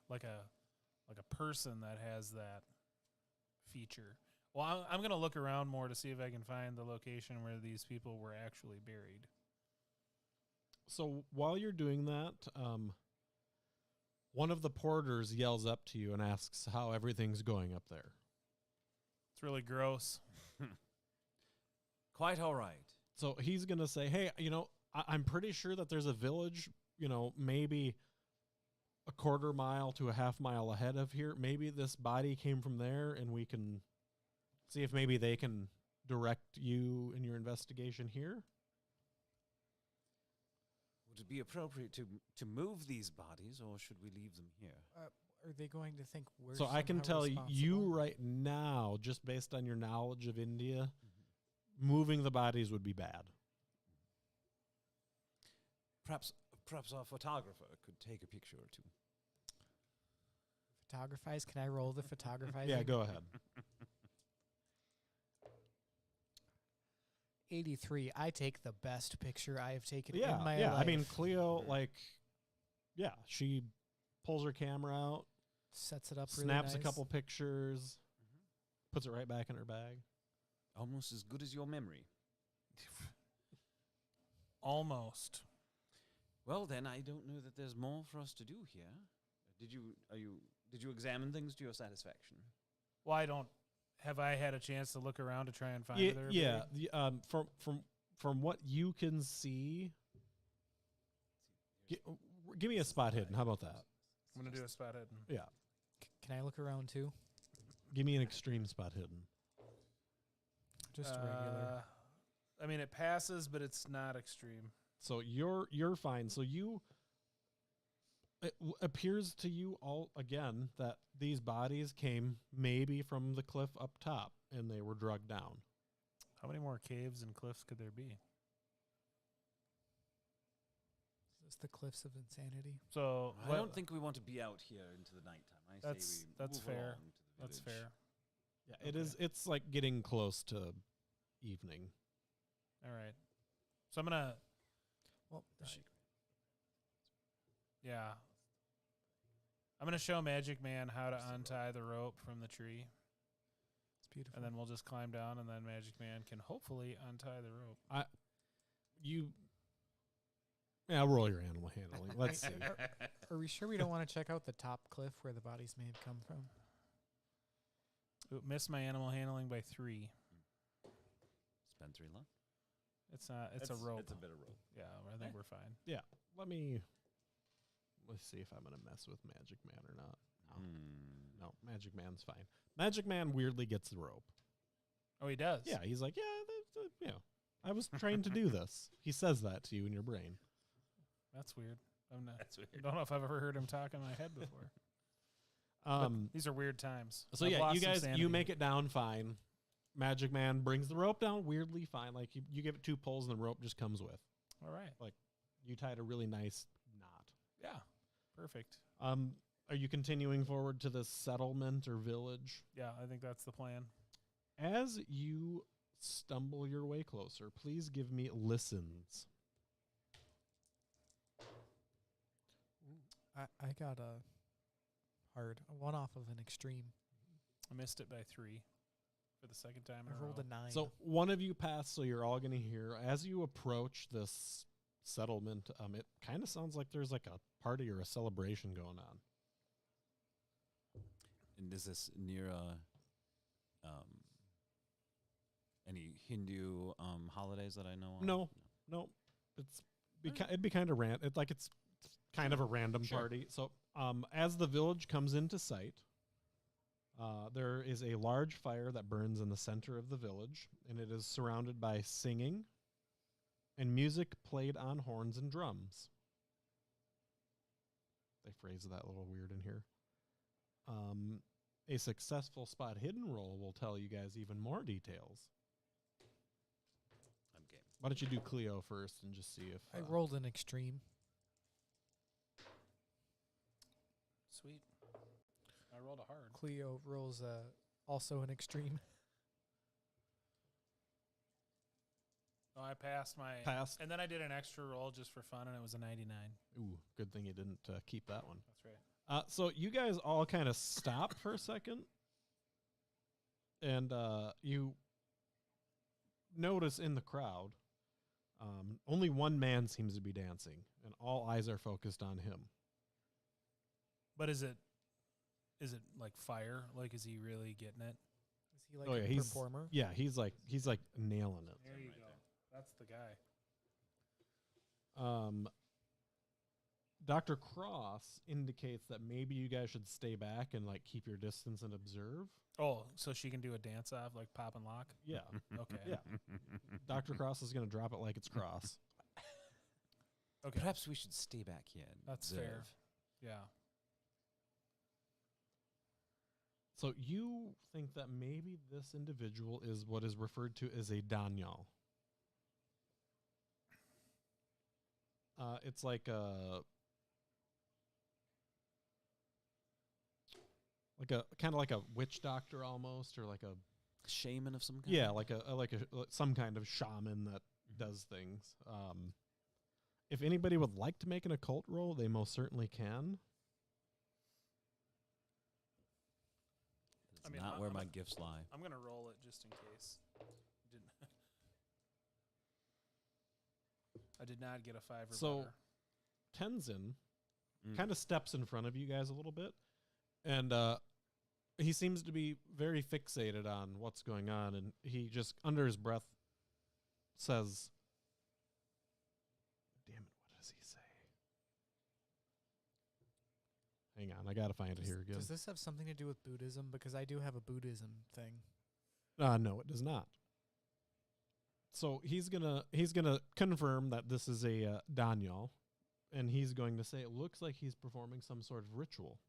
Like a person that has that feature. Well, I'm going to look around more to see if I can find the location where these people were actually buried. So while you're doing that, one of the porters yells up to you and asks how everything's going up there. It's really gross. Quite all right. So he's going to say, hey, I'm pretty sure that there's a village, maybe a quarter mile to a half mile ahead of here. Maybe this body came from there, and we can see if maybe they can direct you in your investigation here. Would it be appropriate to move these bodies, or should we leave them here? are they going to think we're So I can somehow tell you responsible? right now, just based on your knowledge of India, moving the bodies would be bad. Perhaps our photographer could take a picture or two. Photographize? Can I roll the photographizing? Yeah, go ahead. 83. I take the best picture I have taken Yeah, in my yeah. life. I mean, Cleo, she pulls her camera out, Sets it up really snaps a nice. couple pictures, puts it right back in her bag. Almost as good as your memory. Almost. Well, then I don't know that there's more for us to do here. Did you examine things to your satisfaction? Well, have I had a chance to look around to try and find Yeah, where they're yeah. buried? From what you can see, Give me a spot hidden. How about that? I'm gonna do a spot hidden. Yeah. Can I look around too? Give me an extreme spot hidden. Just regular. I mean, it passes, but it's not extreme. So you're fine. So it appears to you all again that these bodies came maybe from the cliff up top and they were drugged down. How many more caves and cliffs could there be? Is this the cliffs of insanity? So I don't think we want to be out here into the nighttime. That's move fair. along to the That's village. fair. Yeah, it is. It's like getting close to evening. All right. So I'm gonna. Well, Yeah. I'm gonna show Magic Man how to untie the rope from the tree, it's beautiful. and then we'll just climb down, and then Magic Man can hopefully untie the rope. I'll roll your animal handling. Let's see. Are we sure we don't want to check out the top cliff where the bodies may have come from? Ooh, missed my animal handling by 3. Spend 3 left. It's not. It's a rope. It's a bit of rope. Yeah, I think we're fine. Let's see if I'm gonna mess with Magic Man or not. Hmm. No, Magic Man's fine. Magic Man weirdly gets the rope. Oh, he does. Yeah, he's like, I was trained to do this. He says that to you in your brain. That's weird. I'm not. That's weird. I don't know if I've ever heard him talk in my head before. But these are weird times. So I've yeah, lost you some guys, sanity. you make it down fine. Magic Man brings the rope down weirdly fine. Like you give it 2 pulls and the rope just comes with. All right. You tied a really nice knot. Yeah. Perfect. Are you continuing forward to the settlement or village? Yeah, I think that's the plan. As you stumble your way closer, please give me listens. I got a hard one off of an extreme. I missed it by 3 for the second time in I a rolled row. a 9. So one of you passed, so you're all going to hear. As you approach this settlement, it kind of sounds like there's like a party or a celebration going on. And is this near any Hindu holidays that I know of? No, it'd be kind of it's kind of a random Sure. party. So as the village comes into sight, there is a large fire that burns in the center of the village, and it is surrounded by singing and music played on horns and drums. They phrase that a little weird in here. A successful spot hidden roll will tell you guys even more details. I'm game. Why don't you do Cleo first and just see if I rolled an extreme. Sweet. I rolled a hard. Cleo rolls also an extreme. Oh, I passed my. passed. And then I did an extra roll just for fun, and it was a 99. Ooh, good thing you didn't keep that one. That's right. So you guys all kind of stop for a second, and you notice in the crowd, only one man seems to be dancing, and all eyes are focused on him. But is it like fire? Like, is he really getting it? Is he like Oh, yeah, a he's- performer? Yeah, he's like nailing it. There you go. That's the guy. Dr. Cross indicates that maybe you guys should stay back and like keep your distance and observe. Oh, so she can do a dance off like pop and lock? Yeah, Okay. yeah. Dr. Cross is going to drop it like it's Cross. Okay. Perhaps we should stay back here. And That's observe. fair. Yeah. So you think that maybe this individual is what is referred to as a Danyal. It's like a kind of like a witch doctor almost, or like a Shaman of some kind. yeah, like some kind of shaman that does things. If anybody would like to make an occult roll, they most certainly can. That's I mean, not I'm- where I'm my a- gifts lie. I'm going to roll it just in case. I did not get a 5 or So- better. Tenzin Mm. kind of steps in front of you guys a little bit, and he seems to be very fixated on what's going on, and he just under his breath says, "Damn it, what does he say?" Hang on, I gotta find it here again. Does this have something to do with Buddhism? Because I do have a Buddhism thing. No, it does not. So he's gonna confirm that this is a Daniel, and he's going to say it looks like he's performing some sort of ritual.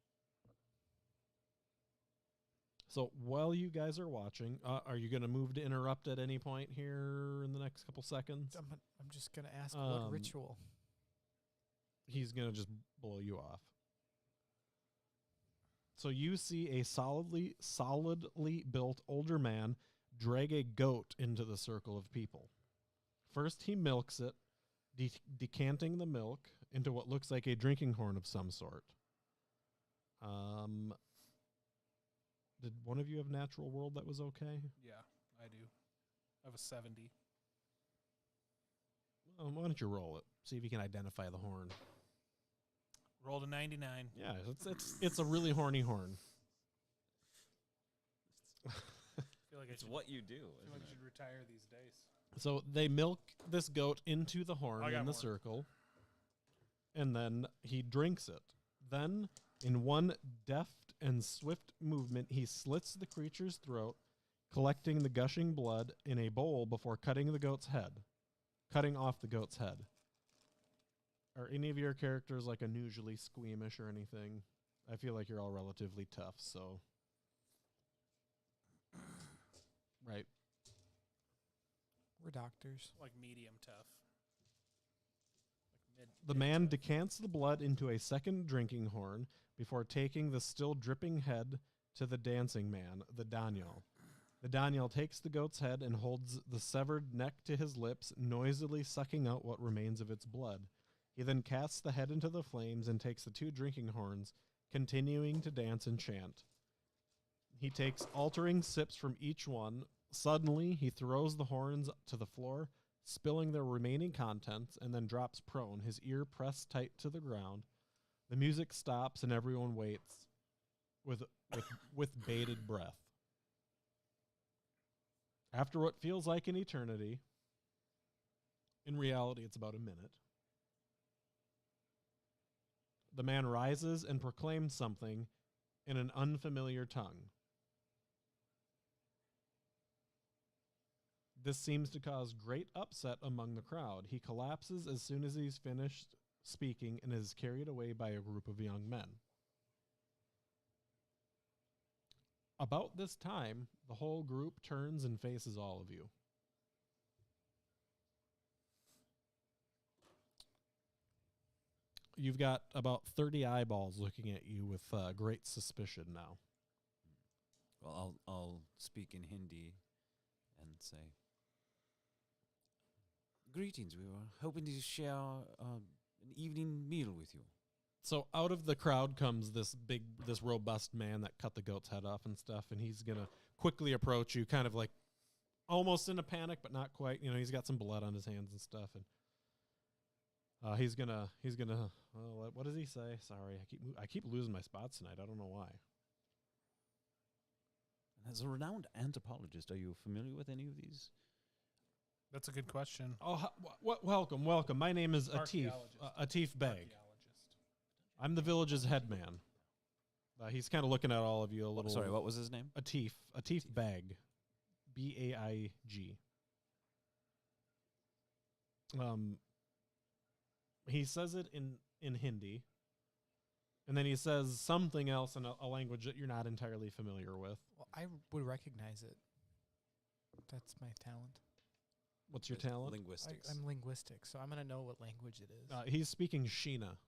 So while you guys are watching, are you going to move to interrupt at any point here in the next couple seconds? I'm just gonna ask what ritual. He's going to just blow you off. So you see a solidly built older man drag a goat into the circle of people. First, he milks it, decanting the milk into what looks like a drinking horn of some sort. Did one of you have natural world that was okay? Yeah, I do. I have a 70. Why don't you roll it? See if you can identify the horn. Rolled a 99. Yeah, it's a really horny horn. I feel like It's what you do. I feel like I should retire these days. So they milk this goat into the horn I got in the more. circle, and then he drinks it. Then, in one deft and swift movement, he slits the creature's throat, collecting the gushing blood in a bowl before cutting off the goat's head. Are any of your characters like unusually squeamish or anything? I feel like you're all relatively tough, so. Right. We're doctors. Like medium tough. Like The man decants the blood into a second drinking horn before taking the still dripping head to the dancing man, the Daniel. The Daniel takes the goat's head and holds the severed neck to his lips, noisily sucking out what remains of its blood. He then casts the head into the flames and takes the two drinking horns, continuing to dance and chant. He takes altering sips from each one. Suddenly, he throws the horns to the floor, spilling their remaining contents, and then drops prone, his ear pressed tight to the ground. The music stops, and everyone waits with bated breath. After what feels like an eternity, in reality, it's about a minute, the man rises and proclaims something in an unfamiliar tongue. This seems to cause great upset among the crowd. He collapses as soon as he's finished speaking and is carried away by a group of young men. About this time, the whole group turns and faces all of you. You've got about 30 eyeballs looking at you with great suspicion now. Well, I'll speak in Hindi and say, "Greetings. We were hoping to share an evening meal with you." So out of the crowd comes this robust man that cut the goat's head off and stuff, and he's gonna quickly approach you, kind of like almost in a panic, but not quite. You know, he's got some blood on his hands and stuff, and he's gonna. Well, what does he say? Sorry, I keep losing my spots tonight. I don't know why. And as a renowned anthropologist, are you familiar with any of these? That's a good question. Oh, welcome. My name is Atif. Atif Beg. Archaeologist. I'm the village's headman. He's kind of looking at all of you a little. Sorry, what was his name? Atif Beg, Baig. He says it in Hindi, and then he says something else in a language that you're not entirely familiar with. Well, I would recognize it. That's my talent. What's your talent? Linguistics. I'm linguistic, so I'm gonna know what language it is. He's speaking Sheena.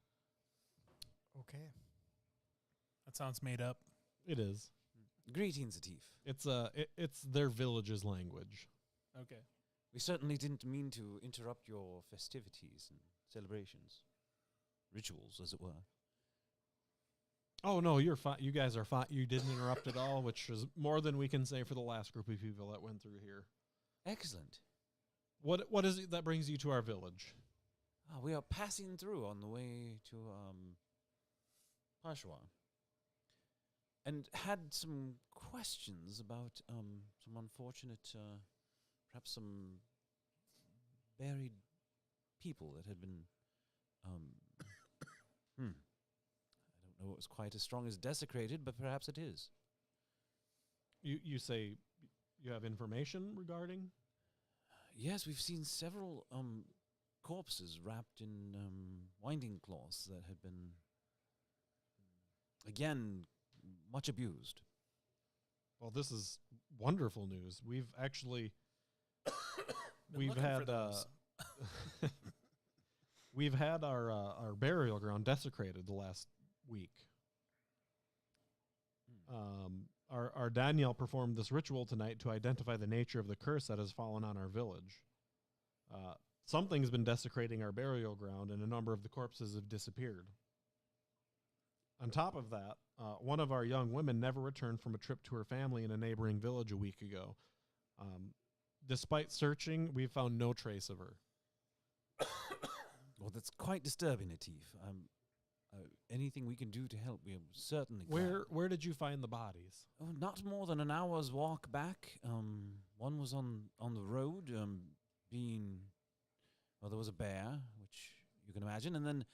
Okay. That sounds made up. It is. Greetings, Atif. It's their village's language. Okay. We certainly didn't mean to interrupt your festivities and celebrations. Rituals, as it were. Oh no, you're fine. You guys are fine. You didn't interrupt at all, which is more than we can say for the last group of people that went through here. Excellent. What is it that brings you to our village? We are passing through on the way to Peshawar, and had some questions about some unfortunate, perhaps some buried people that had been. I don't know. was quite as strong as desecrated, but perhaps it is. You say you have information regarding? Yes, we've seen several corpses wrapped in winding cloths that had been, again, much abused. Well, this is wonderful news. We've actually Been looking for those. we've had our burial ground desecrated the last week. Our Daniel performed this ritual tonight to identify the nature of the curse that has fallen on our village. Something's been desecrating our burial ground, and a number of the corpses have disappeared. On top of that, one of our young women never returned from a trip to her family in a neighboring village a week ago. Despite searching, we found no trace of her. Well, that's quite disturbing, Atif. Anything we can do to help, we certainly can. Where did you find the bodies? Oh, not more than an hour's walk back. One was on the road, well, there was a bear, which you can imagine, and then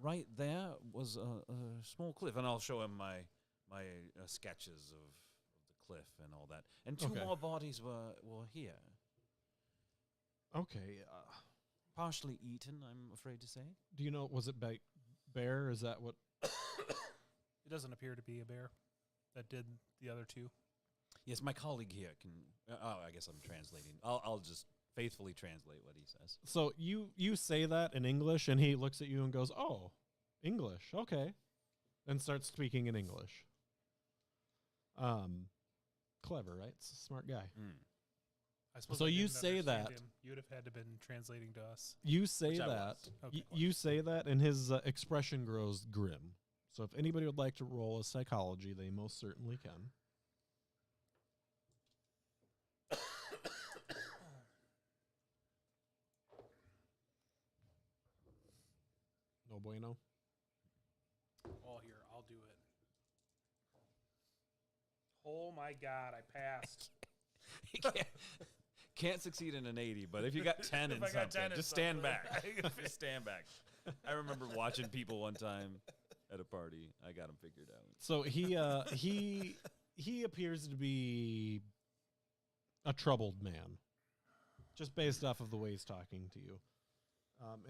right there was a small cliff, and I'll show him my sketches of the cliff and all that. And two more bodies were here. Okay. Partially eaten, I'm afraid to say. Do you know, was it bear? Is that what? It doesn't appear to be a bear that did the other two. Yes, my colleague here can. I guess I'm translating. I'll just faithfully translate what he says. So you say that in English, and he looks at you and goes, "Oh, English, okay," and starts speaking in English. Clever, right? It's a smart guy. I suppose So I you didn't say understand that. him. You would have had to been translating to us. You say Which I that. was. Okay. You say that, and his expression grows grim. So if anybody would like to roll a psychology, they most certainly can. No bueno. Oh, here, I'll do it. Oh my God, I passed. Can't succeed in an 80, but if you got 10 in If I got something, 10 in just stand something. back. Just stand back. I remember watching people one time at a party. I got them figured out. So he appears to be a troubled man, just based off of the way he's talking to you.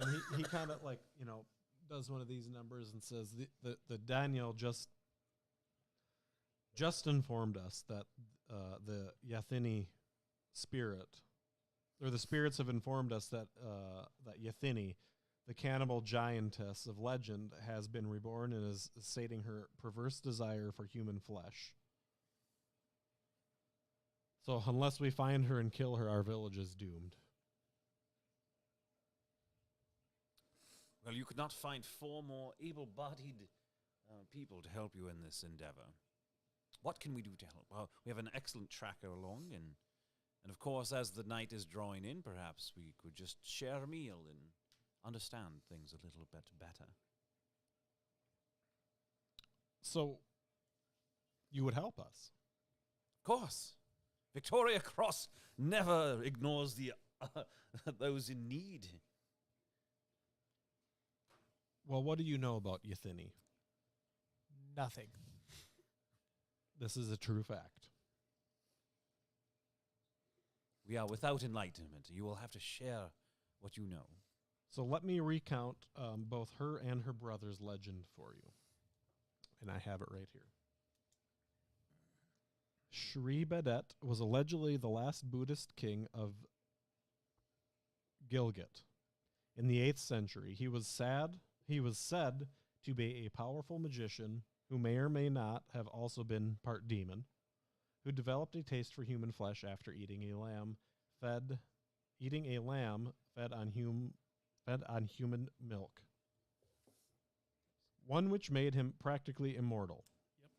And he kind of does one of these numbers and says the Daniel just informed us that the Yathini spirit, or the spirits have informed us that that Yathini, the cannibal giantess of legend, has been reborn and is sating her perverse desire for human flesh. So unless we find her and kill her, our village is doomed. Well, you could not find 4 more able-bodied people to help you in this endeavor. What can we do to help? Well, we have an excellent tracker along, and of course, as the night is drawing in, perhaps we could just share a meal and understand things a little bit better. So you would help us? Of course. Victoria Cross never ignores the those in need. Well, what do you know about Yathini? Nothing. This is a true fact. We are without enlightenment. You will have to share what you know. So let me recount both her and her brother's legend for you. And I have it right here. Shri Badet was allegedly the last Buddhist king of Gilgit. In the 8th century, he was said to be a powerful magician who may or may not have also been part demon, who developed a taste for human flesh after eating a lamb fed on human milk. One which made him practically immortal. Yep.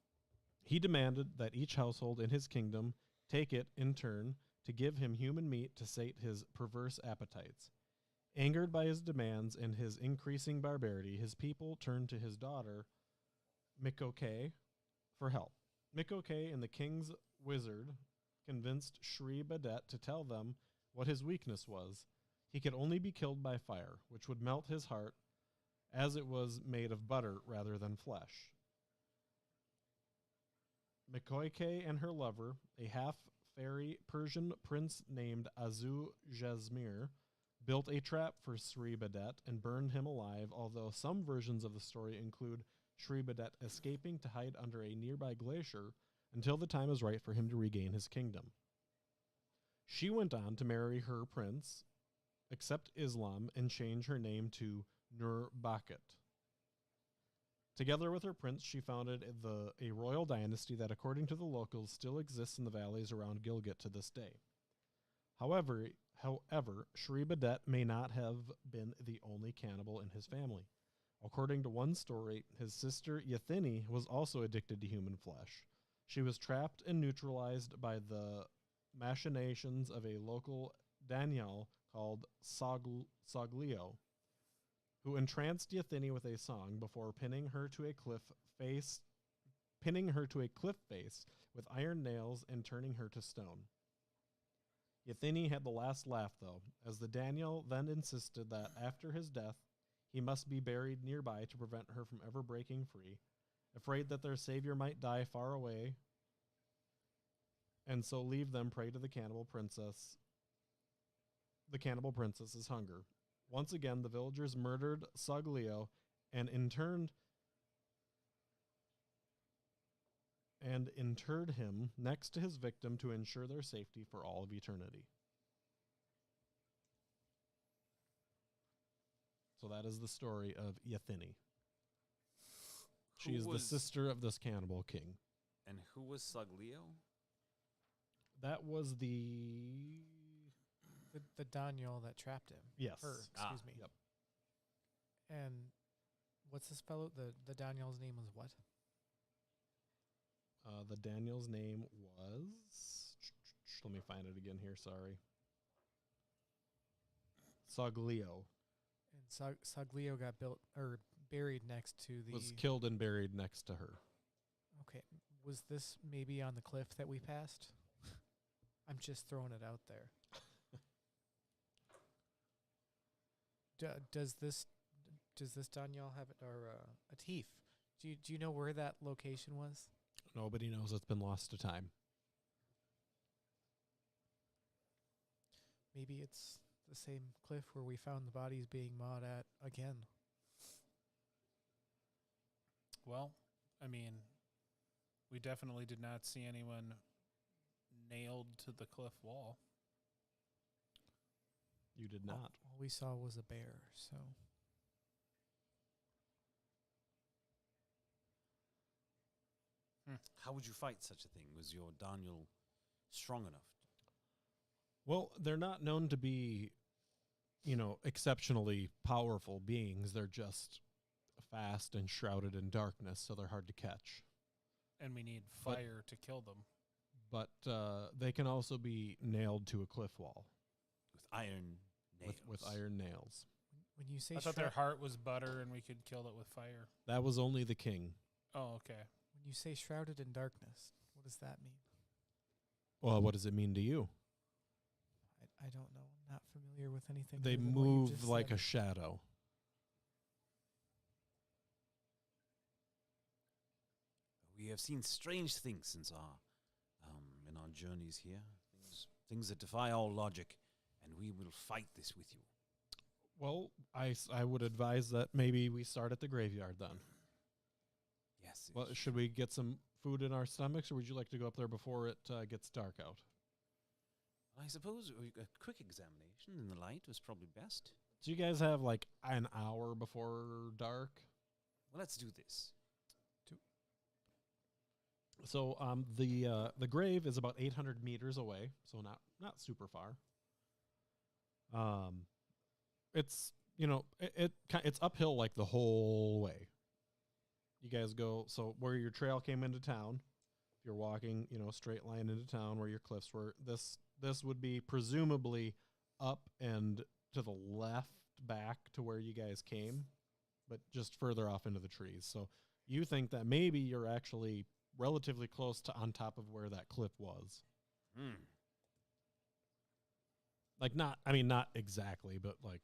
He demanded that each household in his kingdom take it in turn to give him human meat to sate his perverse appetites. Angered by his demands and his increasing barbarity, his people turned to his daughter, Mikoke, for help. Mikoke and the king's wizard convinced Shri Badet to tell them what his weakness was. He could only be killed by fire, which would melt his heart as it was made of butter rather than flesh. Mikoike and her lover, a half-fairy Persian prince named Azu Jasmir, built a trap for Sri Badet and burned him alive, although some versions of the story include Sri Badet escaping to hide under a nearby glacier until the time is right for him to regain his kingdom. She went on to marry her prince, accept Islam, and change her name to Nur Bakat. Together with her prince, she founded a royal dynasty that, according to the locals, still exists in the valleys around Gilgit to this day. However, Shri Badet may not have been the only cannibal in his family. According to one story, his sister Yathini was also addicted to human flesh. She was trapped and neutralized by the machinations of a local Daniel called Soglio, who entranced Yathini with a song before pinning her to a cliff face with iron nails and turning her to stone. Yathini had the last laugh, though, as the Daniel then insisted that after his death, he must be buried nearby to prevent her from ever breaking free, afraid that their savior might die far away, and so leave them prey to the cannibal princess's hunger. Once again, the villagers murdered Soglio and interred him next to his victim to ensure their safety for all of eternity. So that is the story of Yathini. She is the sister of this cannibal king. And who was Soglio? That was the Daniel that trapped him. yes. Her, excuse me. Yep. And what's this fellow? The Daniel's name was what? The Daniel's name was... Let me find it again here, sorry. Soglio. And Soglio got buried next to the... Was killed and buried next to her. Okay. Was this maybe on the cliff that we passed? I'm just throwing it out there. Does this Daniel have a teeth? Do you know where that location was? Nobody knows. It's been lost to time. Maybe it's the same cliff where we found the bodies being mauled at again. Well, I mean, we definitely did not see anyone nailed to the cliff wall. You did not. All we saw was a bear, so... How would you fight such a thing? Was your Daniel strong enough? Well, they're not known to be, exceptionally powerful beings. They're just fast and shrouded in darkness, so they're hard to catch. And we need fire to kill them. But they can also be nailed to a cliff wall. With iron nails. With iron nails. When you say I thought their heart was butter and we could kill it with fire. That was only the king. Oh, okay. When you say shrouded in darkness, what does that mean? Well, what does it mean to you? I don't know. I'm not familiar with anything. They other than what you move just like said. a shadow. We have seen strange things since in our journeys here. Things that defy all logic, and we will fight this with you. Well, I would advise that maybe we start at the graveyard then. Yes. Well, should we get some food in our stomachs, or would you like to go up there before it gets dark out? I suppose a quick examination in the light was probably best. Do you guys have like an hour before dark? Well, let's do this. So the grave is about 800 meters away, so not super far. It's it's uphill like the whole way. You guys go so where your trail came into town. If you're walking, straight line into town where your cliffs were. This would be presumably up and to the left back to where you guys came, but just further off into the trees. So you think that maybe you're actually relatively close to on top of where that cliff was. Like not exactly, but like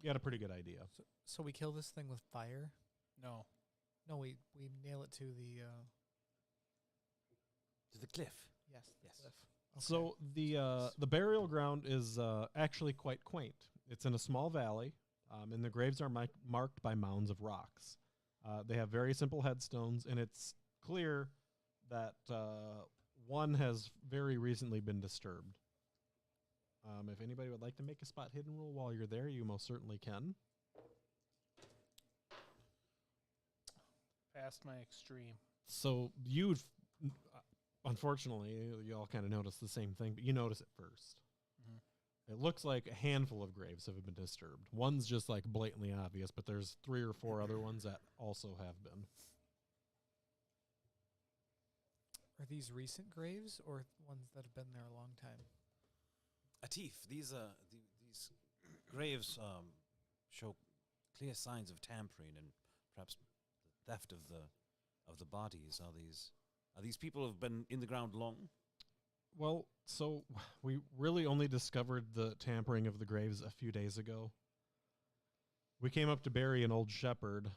You had a pretty good idea. So we kill this thing with fire? No. No, we nail it to the To the cliff. yes. Yes. Cliff. So the burial ground is actually quite quaint. It's in a small valley, and the graves are marked by mounds of rocks. They have very simple headstones, and it's clear that one has very recently been disturbed. If anybody would like to make a spot hidden roll while you're there, you most certainly can. Past my extreme. So unfortunately, you all kind of notice the same thing, but you notice it first. Mhm. It looks like a handful of graves have been disturbed. One's just like blatantly obvious, but there's 3 or 4 other ones that also have been. Are these recent graves or ones that have been there a long time? Atif, these graves show clear signs of tampering and perhaps the theft of the bodies. Are these people have been in the ground long? Well, so we really only discovered the tampering of the graves a few days ago. We came up to bury an old shepherd.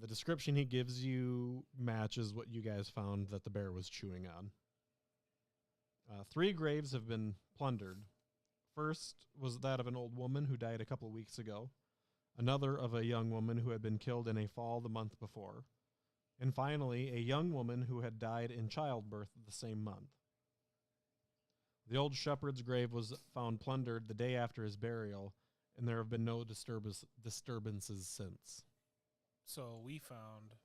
The description he gives you matches what you guys found that the bear was chewing on. 3 graves have been plundered. First was that of an old woman who died a couple of weeks ago, another of a young woman who had been killed in a fall the month before, and finally a young woman who had died in childbirth the same month. The old shepherd's grave was found plundered the day after his burial, and there have been no disturbances since. So we found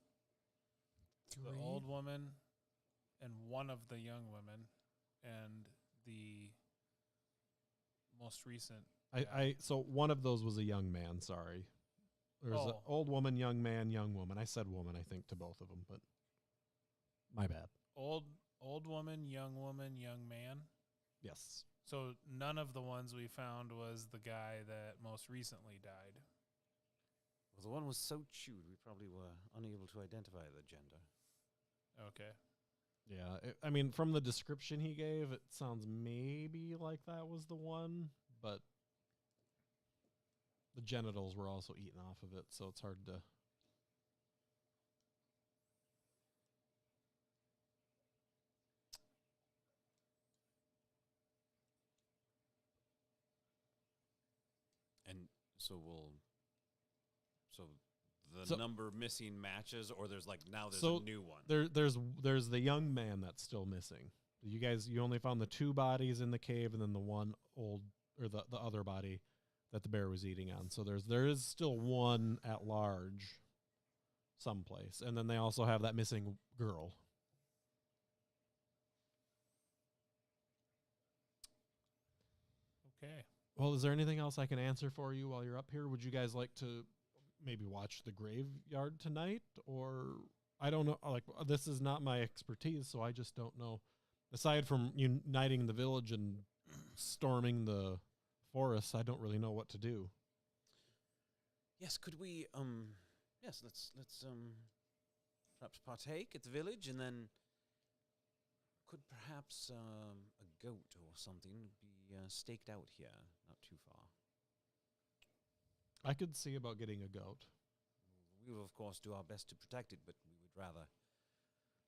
3? the old woman and one of the young women and the most recent. So one of those was a young man, sorry. There's an old woman, young man, young woman. I said woman, I think, to both of them, but my bad. Old woman, young man. Yes. So none of the ones we found was the guy that most recently died. Well, the one was so chewed, we probably were unable to identify the gender. Okay. Yeah, I mean, from the description he gave, it sounds maybe like that was the one, but the genitals were also eaten off of it, so it's hard to... And so the number missing matches, or there's a new one. There's the young man that's still missing. You only found the 2 bodies in the cave, and then the one the other body that the bear was eating on. So there is still one at large someplace, and then they also have that missing girl. Okay. Well, is there anything else I can answer for you while you're up here? Would you guys like to maybe watch the graveyard tonight? Or, I don't know, this is not my expertise, so I just don't know. Aside from uniting the village and storming the forests, I don't really know what to do. Yes, could we, let's perhaps partake at the village, and then could perhaps a goat or something be staked out here, not too far. I could see about getting a goat. We will, of course, do our best to protect it, but we would rather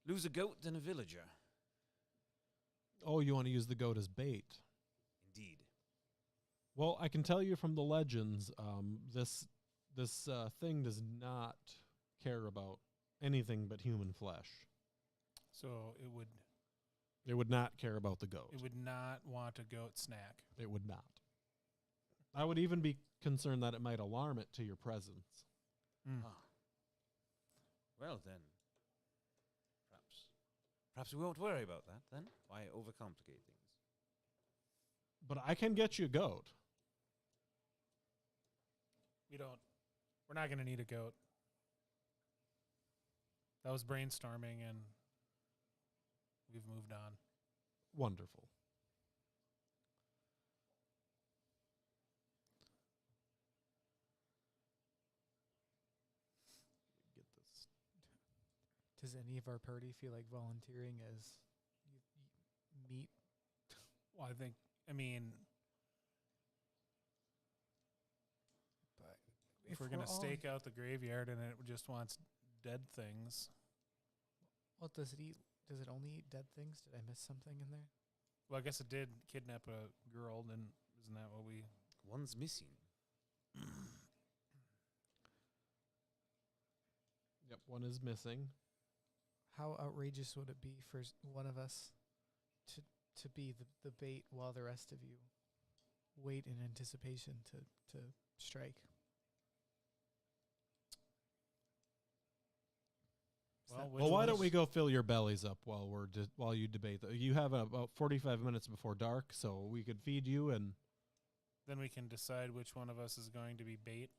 lose a goat than a villager. Oh, you want to use the goat as bait? Indeed. Well, I can tell you from the legends, this thing does not care about anything but human flesh. So It would not care about the goat. it would not want a goat snack. It would not. I would even be concerned that it might alarm it to your presence. Mm. Ah. Well, then, perhaps we won't worry about that, then. Why overcomplicate things? But I can get you a goat. We're not going to need a goat. That was brainstorming, and we've moved on. Wonderful. Get this. Does any of our party feel like volunteering as meat? Well, If we're going to stake out the graveyard and it just wants dead things. What does it eat? Does it only eat dead things? Did I miss something in there? Well, I guess it did kidnap a girl, then isn't that what we... One's missing. Yep, one is missing. How outrageous would it be for one of us to be the bait while the rest of you wait in anticipation to strike? Well, why don't we go fill your bellies up while you debate? You have about 45 minutes before dark, so we could feed you, and then we can decide which one of us is going to be bait.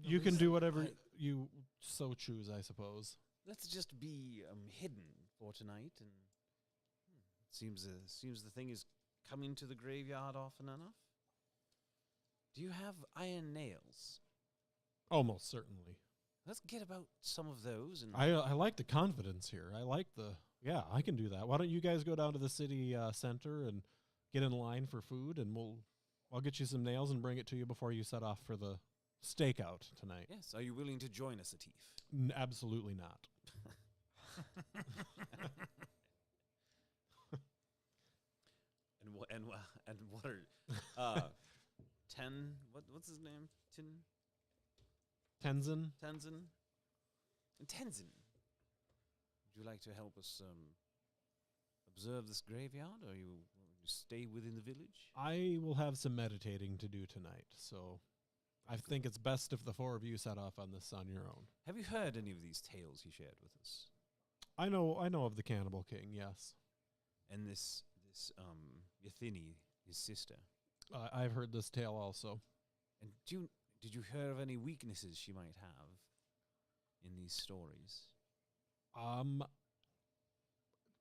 You can do whatever you so choose, I suppose. Let's just be hidden for tonight, and seems the thing is coming to the graveyard often enough. Do you have iron nails? Almost certainly. Let's get about some of those. And I like the confidence here. I like I can do that. Why don't you guys go down to the city center and get in line for food, and I'll get you some nails and bring it to you before you set off for the stakeout tonight. Yes. Are you willing to join us, Atif? Absolutely not. And what are what's his name? Tenzin? Tenzin. Would you like to help us observe this graveyard, or you stay within the village? I will have some meditating to do tonight, so I think it's best if the four of you set off on this on your own. Have you heard any of these tales he shared with us? I know of the Cannibal King, yes. And this Yathini, his sister. I've heard this tale also. And did you hear of any weaknesses she might have in these stories?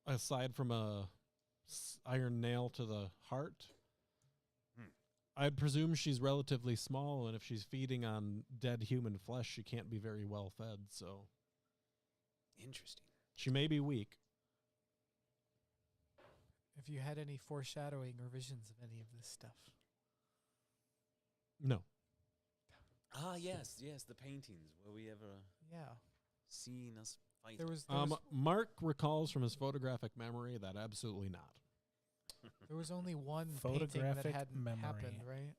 Aside from a iron nail to the heart, I'd presume she's relatively small, and if she's feeding on dead human flesh, she can't be very well fed, so... Interesting. She may be weak. Have you had any foreshadowing or visions of any of this stuff? No. Ah, yes, the paintings. Were we ever seen us fight? There was Mark recalls from his photographic memory that absolutely not. There was only one painting that hadn't happened, right?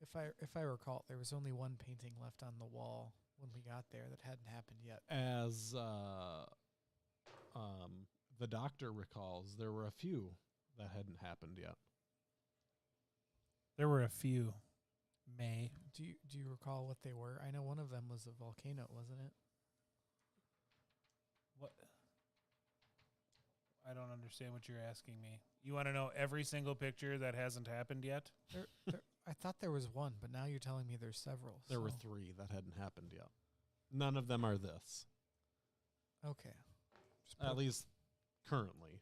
If I recall, there was only one painting left on the wall when we got there that hadn't happened yet. As the doctor recalls, there were a few that hadn't happened yet. There were a few. Do you recall what they were? I know one of them was a volcano, wasn't it? What? I don't understand what you're asking me. You want to know every single picture that hasn't happened yet? I thought there was one, but now you're telling me there's several. There were 3 that hadn't happened yet. None of them are this. Okay. At least currently.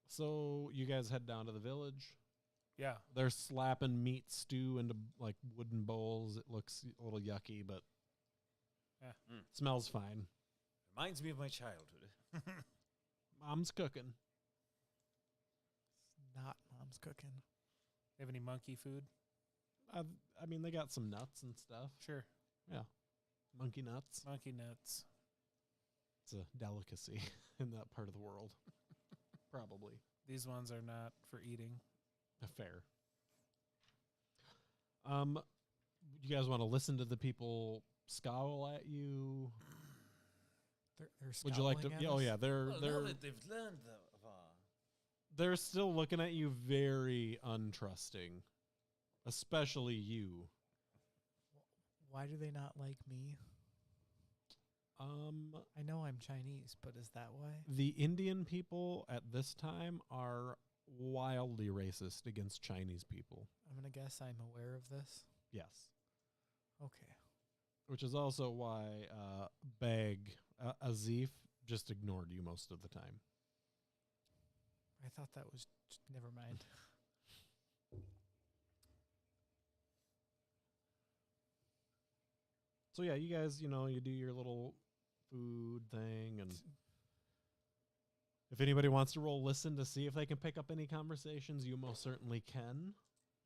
So you guys head down to the village. Yeah. They're slapping meat stew into like wooden bowls. It looks a little yucky, but smells fine. Reminds me of my childhood. Mom's cooking. It's not Mom's cooking. They have any monkey food? I mean, they got some nuts and stuff. Sure. Yeah. Monkey nuts. Monkey nuts. It's a delicacy in that part of the world. Probably. These ones are not for eating. Fair. You guys want to listen to the people scowl at you? They're Would you like to? scowling at Oh us? yeah, they're now that they've learned they're still looking at you very untrusting, especially you. Why do they not like me? I know I'm Chinese, but is that why? The Indian people at this time are wildly racist against Chinese people. I'm going to guess I'm aware of this. Yes. Okay. Which is also why Azif just ignored you most of the time. I thought that was... never mind. So yeah, you guys, you do your little food thing, and If anybody wants to roll listen to see if they can pick up any conversations, you most certainly can.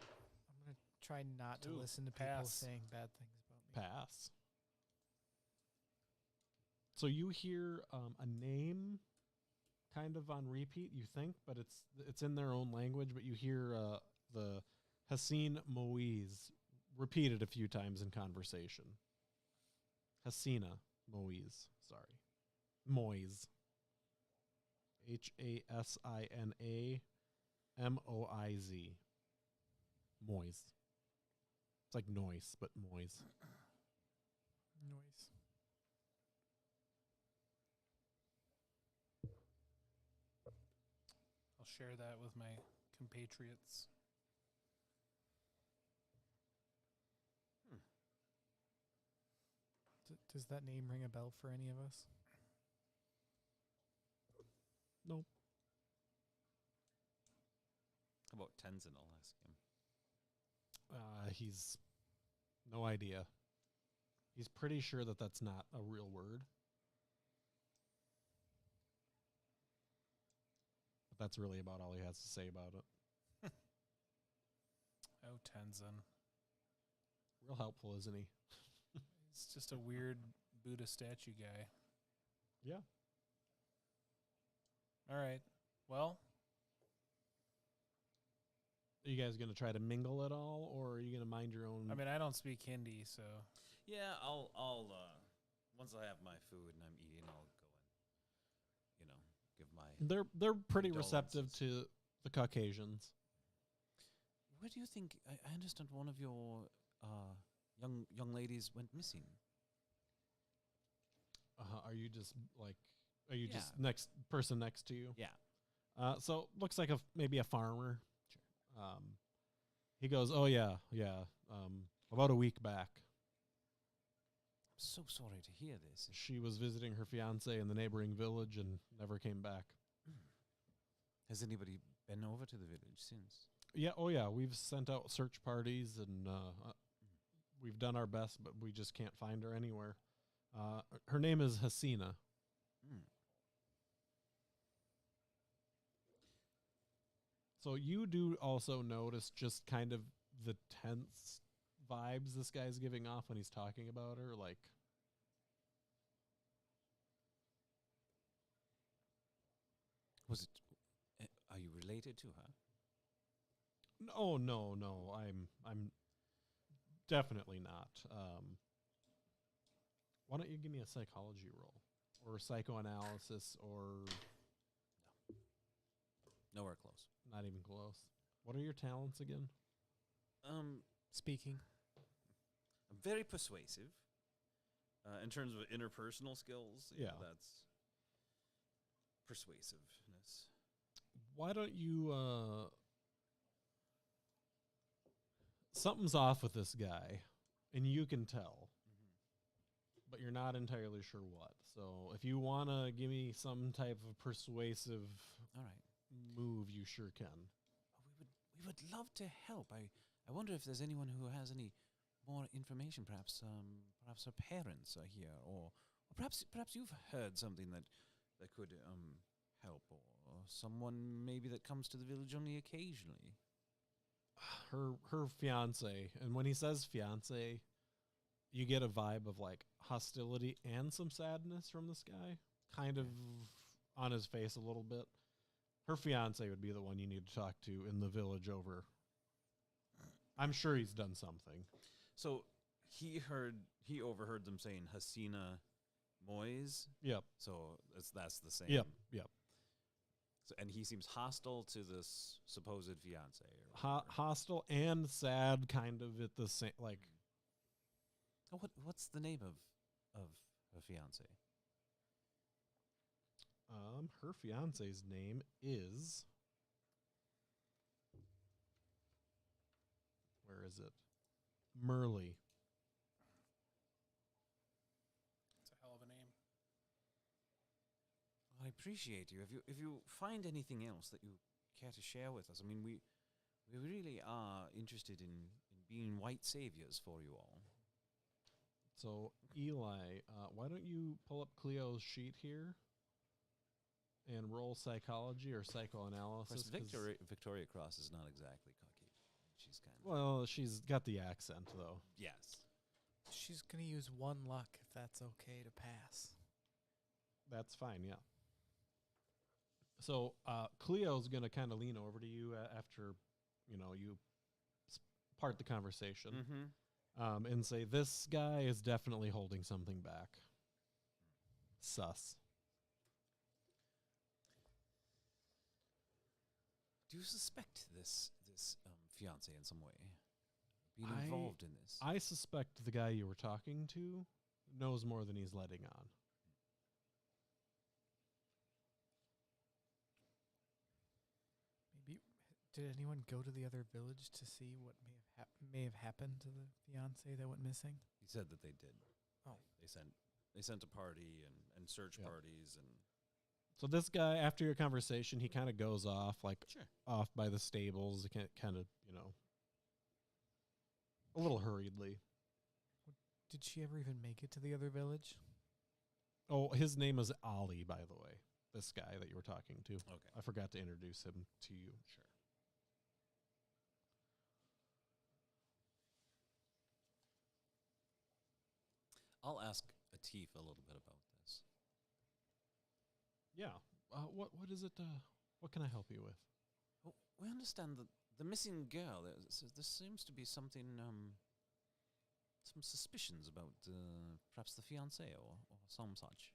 I'm going to try not to Ooh, listen to people pass. saying bad things about me. Pass. So you hear a name kind of on repeat, you think, but it's in their own language, but you hear the Hassin Moise repeated a few times in conversation. Hasina Moise, sorry. Moise. Hasina Moiz. Moise. It's like noise, but Moise. Noise. I'll share that with my compatriots. Does that name ring a bell for any of us? Nope. How about Tenzin? I'll ask him. He's no idea. He's pretty sure that that's not a real word. But that's really about all he has to say about it. Oh, Tenzin. Real helpful, isn't he? He's just a weird Buddha statue guy. Yeah. All right. Well, Are you guys going to try to mingle at all, or are you going to mind your own? I mean, I don't speak Hindi, so Yeah, I'll once I have my food and I'm eating, I'll go and, give my. They're pretty receptive condolences. to the Caucasians. Where do you think? I understand one of your young ladies went missing. Are you just like? Are you just Yeah. next person next to you? Yeah. So looks like maybe a farmer. Sure. He goes, "Oh yeah. About a week back, So sorry to hear this. she was visiting her fiance in the neighboring village and never came back." Has anybody been over to the village since? Yeah. Oh yeah. We've sent out search parties and we've done our best, but we just can't find her anywhere. Her name is Hasina. Mm. So you do also notice just kind of the tense vibes this guy's giving off when he's talking about her. Like, Was it? Are you related to her? no, I'm definitely not. Why don't you give me a psychology roll or psychoanalysis or Nowhere close. not even close? What are your talents again? Speaking. I'm very persuasive. In terms of interpersonal skills, Yeah. that's persuasiveness. Why don't you something's off with this guy and you can tell, but you're not entirely sure what. So if you want to give me some type of persuasive All right. move, you sure can. We would love to help. I wonder if there's anyone who has any more information. Perhaps her parents are here, or perhaps you've heard something that could help, or someone maybe that comes to the village only occasionally. Her fiance, and when he says fiance, you get a vibe of like hostility and some sadness from this guy, kind of on his face a little bit. Her fiance would be the one you need to talk to in the village over. I'm sure he's done something. So he overheard them saying Hasina Moise. Yep. So that's the same. Yep. So, and he seems hostile to this supposed fiance. Hostile and sad, kind of at the same. Like, Oh, what's the name of her fiance? her fiance's name is. Where is it? Merle. it's a hell of a name. I appreciate you. If you find anything else that you care to share with us, I mean, we really are interested in being white saviors for you all. So, Eli, why don't you pull up Cleo's sheet here? and roll psychology or psychoanalysis. Of course, Victoria Cross is not exactly Caucasian. She's kind of Well, she's got the accent though. yes. She's going to use 1 luck if that's okay to pass. That's fine, yeah. So Cleo's going to kind of lean over to you after, you part the conversation and say, this guy is definitely holding something back. Sus. Do you suspect this fiance in some way? Being involved in this? I suspect the guy you were talking to knows more than he's letting on. Maybe did anyone go to the other village to see what may have happened to the fiance that went missing? He said that they did. Oh. They sent a party and search parties and So this guy, after your conversation, he kind of goes off, Sure. off by the stables, kind of, a little hurriedly. Did she ever even make it to the other village? Oh, his name is Ali, by the way. This guy that you were talking to. Okay. I forgot to introduce him to you. Sure. I'll ask Atif a little bit about this. Yeah. What is it? What can I help you with? Well, we understand that the missing girl, there seems to be something, some suspicions about perhaps the fiancé or some such.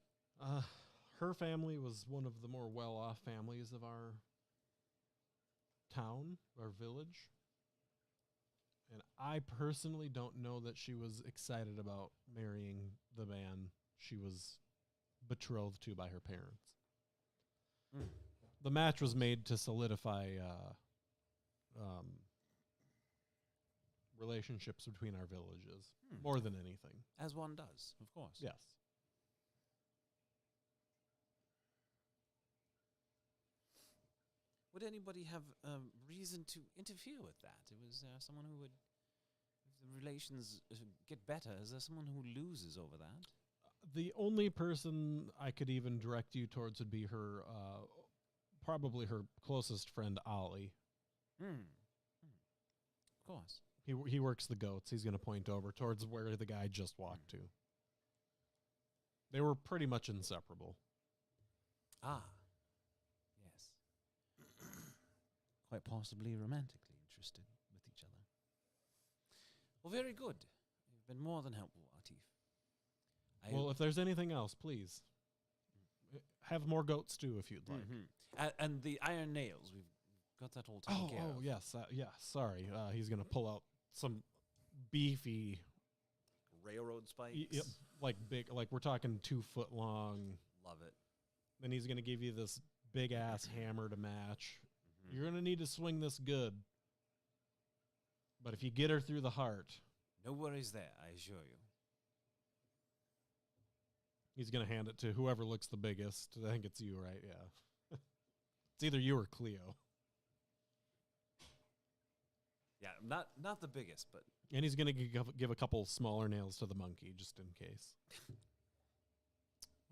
Her family was one of the more well-off families of our town, our village. And I personally don't know that she was excited about marrying the man she was betrothed to by her parents. The match was made to solidify relationships between our villages more than anything. As one does, of course. Yes. Would anybody have reason to interfere with that? Was there someone who would, if the relations get better, is there someone who loses over that? The only person I could even direct you towards would be her, probably her closest friend, Ollie. Of course. He works the goats. He's going to point over towards where the guy just walked to. They were pretty much inseparable. Ah, yes. Quite possibly romantically interested with each other. Well, very good. You've been more than helpful, Atif. Well, if there's anything else, please have more goat stew if you'd like. And the iron nails, we've got that all taken care of. Oh, yes. Sorry. He's going to pull out some beefy Railroad spikes. Yep, like big, like we're talking 2 foot long. Love it. Then he's going to give you this big ass hammer to match. You're going to need to swing this good. But if you get her through the heart. No worries there, I assure you. He's going to hand it to whoever looks the biggest. I think it's you, right? Yeah. It's either you or Cleo. Yeah, not the biggest, but... And he's going to give a couple smaller nails to the monkey, just in case.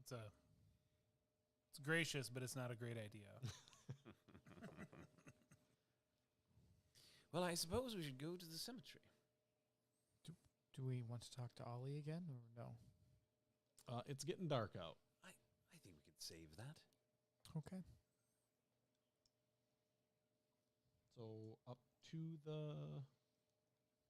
It's gracious, but it's not a great idea. Well, I suppose we should go to the cemetery. Do we want to talk to Ollie again, or no? It's getting dark out. I think we could save that. Okay. So up to the...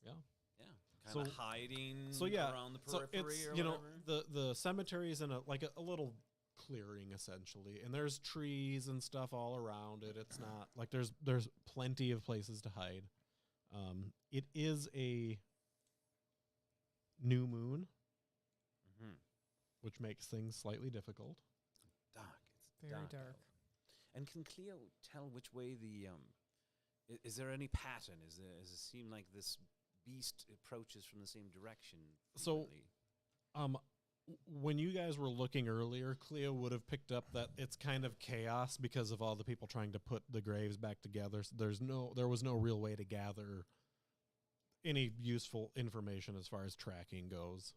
Yeah. Yeah, kind of hiding around the so periphery it's, or you whatever. know, the cemetery is in a little clearing essentially, and there's trees and stuff all around it. It's not like there's plenty of places to hide. It is a new moon, which makes things slightly difficult. Dark. It's Very dark. And can Cleo tell which way the is there any pattern? Does it seem like this beast approaches from the same direction? So, when you guys were looking earlier, Cleo would have picked up that it's kind of chaos because of all the people trying to put the graves back together. So there was no real way to gather any useful information as far as tracking goes.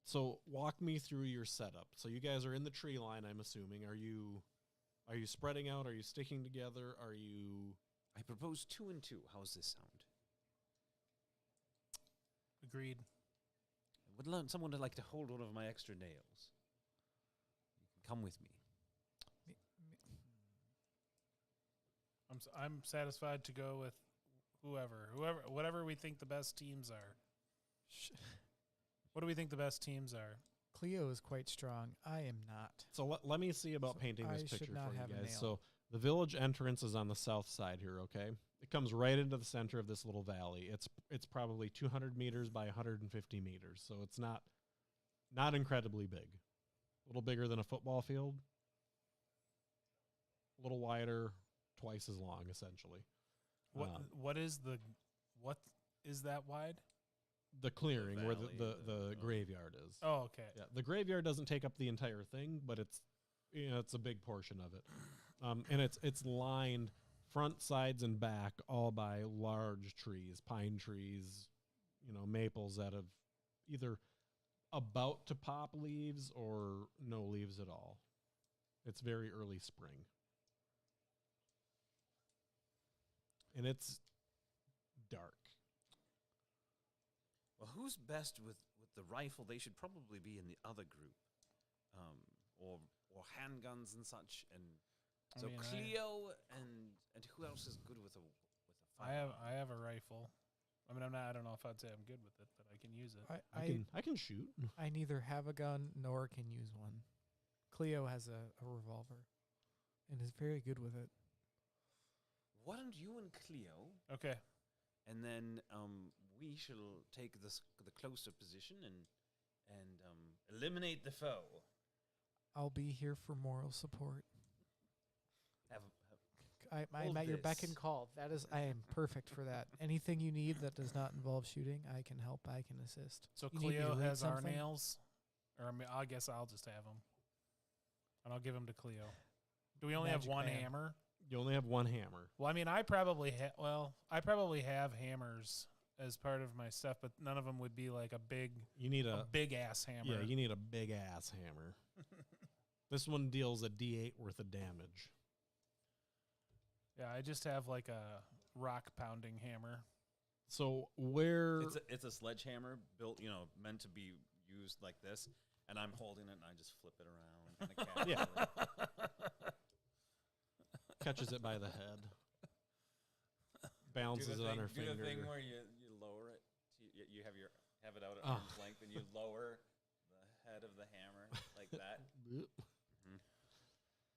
So walk me through your setup. So you guys are in the tree line, I'm assuming. Are you spreading out? Are you sticking together? Are you... I propose 2 and 2. How does this sound? Agreed. I would learn someone to like to hold one of my extra nails. You can come with me. I'm satisfied to go with whatever we think the best teams are. What do we think the best teams are? Cleo is quite strong. I am not. So let me see about So painting this I should picture not for you have a guys. nail. So the village entrance is on the south side here, okay? It comes right into the center of this little valley. It's probably 200 meters by 150 meters, so it's not incredibly big. A little bigger than a football field. A little wider, twice as long, essentially. What is that wide? The clearing where valley, the graveyard is. Oh, okay. Yeah, the graveyard doesn't take up the entire thing, but it's a big portion of it. And it's lined front, sides, and back all by large trees, pine trees, maples that have either about to pop leaves or no leaves at all. It's very early spring. And it's dark. Well, who's best with the rifle? They should probably be in the other group, or handguns and such. And I so mean, Cleo and who else is good with a I have a rifle. I mean, I don't know if I'd say I'm good with it, but I can use it. I can shoot. I neither have a gun nor can use one. Cleo has a revolver and is very good with it. Why don't you and Cleo, Okay. and then we shall take the closer position and eliminate the foe. I'll be here for moral support. I'm Hold at your beck this. and call. I am perfect for that. Anything you need that does not involve shooting, I can help. I can assist. So You need me to Cleo read has our something? nails, or I guess I'll just have them, and I'll give them to Cleo. Do we only have Magic one band. hammer? You only have one hammer. Well, I mean, I probably have hammers as part of my stuff, but none of them would be like a big ass hammer. Yeah, you need a big ass hammer. This one deals a D8 worth of damage. Yeah, I just have like a rock pounding hammer. So where It's a sledgehammer built, meant to be used like this, and I'm holding it and I just flip it around. Kinda Yeah. casually. catches it by the head, balances it on her finger. Do the thing where you lower it. You have it out at Oh. arm's length, and you lower the head of the hammer like that.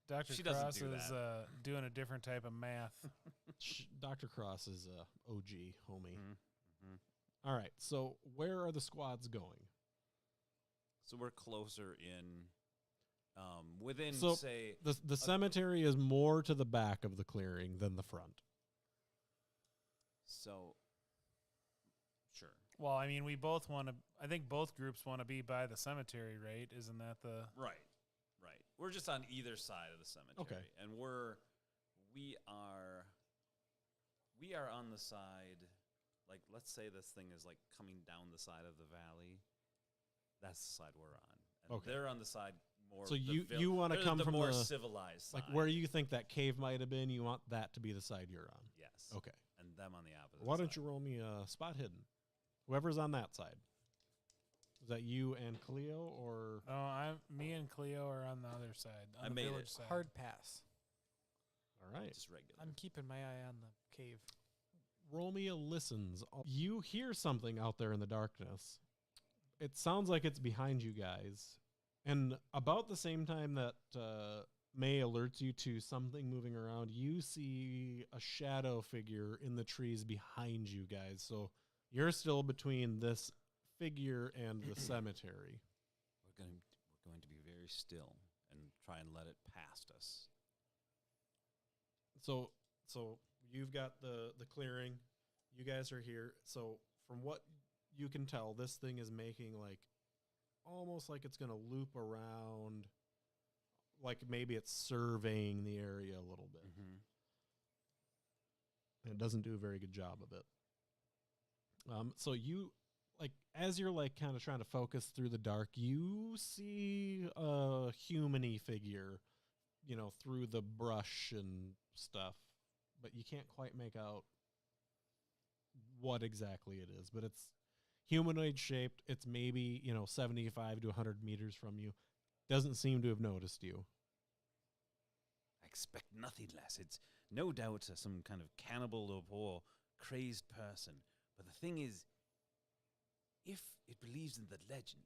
Dr. She doesn't Cross do is doing a different type of math. Dr. Cross is a OG homie. Mm-hmm. All right, so where are the squads going? So we're closer in, within, So say, the cemetery is more to the back of the clearing than the front. so, sure. Well, I mean, we both want to. I think both groups want to be by the cemetery, right? Isn't that the? Right. We're just on either side of the cemetery. Okay. And we are on the side, like, let's say this thing is, like, coming down the side of the valley. That's the side we're on. And Okay. they're on the side more. So of the you want to they're come the from more the civilized side. like where you think that cave might have been. You want that to be the side you're on. Yes. Okay. And them on the opposite. Why don't side. you roll me a spot hidden? Whoever's on that side. Is that you and Cleo or? Oh, me and Cleo are on the other side. On I the made village it. side. Hard pass. All right. Just regular. I'm keeping my eye on the cave. Roll me a listens. You hear something out there in the darkness. It sounds like it's behind you guys. And about the same time that May alerts you to something moving around, you see a shadow figure in the trees behind you guys. So you're still between this figure and the cemetery. We're going to be very still and try and let it past us. So you've got the clearing. You guys are here. So from what you can tell, this thing is making like almost like it's going to loop around, like maybe it's surveying the area a little bit. Mm-hmm. And it doesn't do a very good job of it. So you, like as you're like kind of trying to focus through the dark, you see a human-y figure, through the brush and stuff, but you can't quite make out what exactly it is. But it's humanoid shaped. It's maybe 75 to 100 meters from you. Doesn't seem to have noticed you. I expect nothing less. It's no doubt some kind of cannibal or crazed person. But the thing is, if it believes in the legend,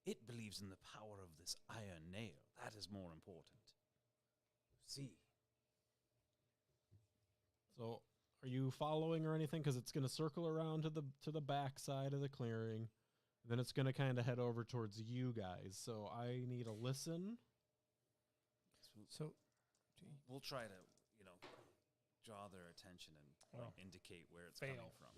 it believes in the power of this iron nail. That is more important. See. So, are you following or anything? Because it's going to circle around to the back side of the clearing. Then it's going to kind of head over towards you guys. So I need a listen. So We'll try to, draw their attention and indicate where it's coming from.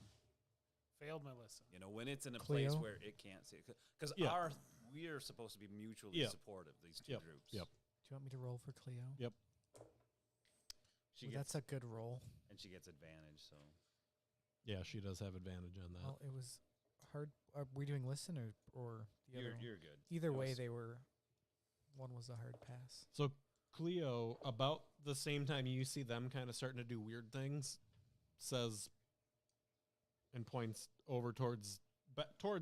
Failed my listen. When it's in a Cleo? place where it can't see it. Because we are supposed to be mutually supportive, these two groups. Yep. do you want me to roll for Cleo? Yep. She Well, gets, that's a good roll. and she gets advantage, so. Yeah, she does have advantage on that. Well, it was hard. Are we doing listen or the other one? You're good. Either It way, was- they were. One was a hard pass. So Cleo, about the same time you see them kind of starting to do weird things, says and points over towards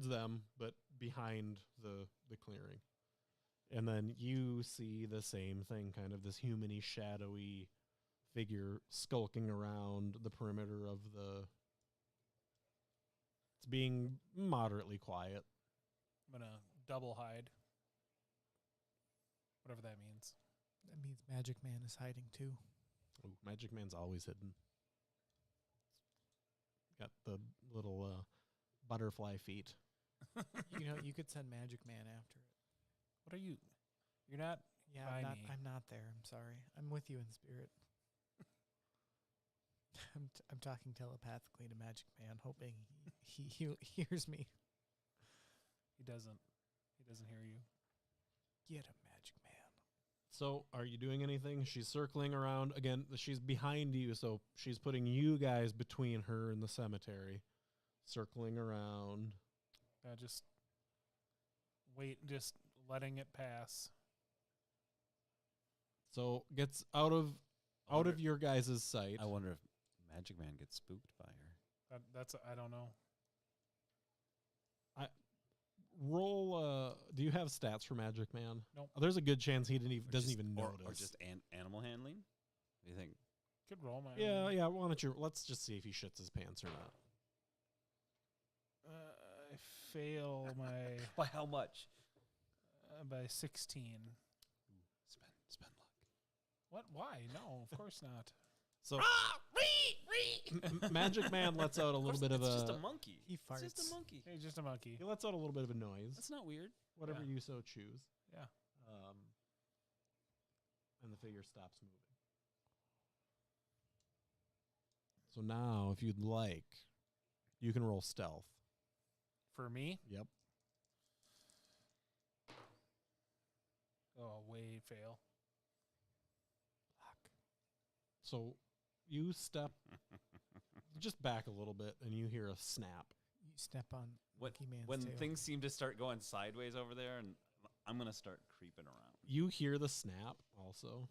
them, but behind the clearing. And then you see the same thing, kind of this human-y, shadowy figure skulking around the perimeter of the... It's being moderately quiet. I'm going to double hide. Whatever that means. That means Magic Man is hiding too. Ooh, Magic Man's always hidden. Got the little butterfly feet. You could send Magic Man after it. What are you? You're not. Yeah, By I'm not. me. I'm not there. I'm sorry. I'm with you in spirit. I'm talking telepathically to Magic Man, hoping he hears me. He doesn't. He doesn't hear you. Get him, Magic Man. So, are you doing anything? She's circling around. Again, she's behind you, so she's putting you guys between her and the cemetery. Circling around. Just wait. Just letting it pass. So, gets out of your guys' sight. I wonder if Magic Man gets spooked by her. That's. I don't know. Roll, do you have stats for Magic Man? Nope. There's a good chance he doesn't Or even notice. Or just animal handling? What do you think? Could roll my. Yeah, why don't you, let's just see if he shits his pants or not. I fail my By how much? by 16. Spend luck. What? Why? No, of course not. So, Magic Man lets out a little bit of it's a... just a monkey. He It's just farts. a monkey. He's just a monkey. He lets out a little bit of a noise, That's not weird. whatever Yeah. you so choose. Yeah. And the figure stops moving. So now, if you'd like, you can roll stealth. For me? Yep. Oh, way fail. So you step just back a little bit, and you hear a snap. You step on What- Monkey Man's When tail. things seem to start going sideways over there, and I'm going to start creeping around. You hear the snap also.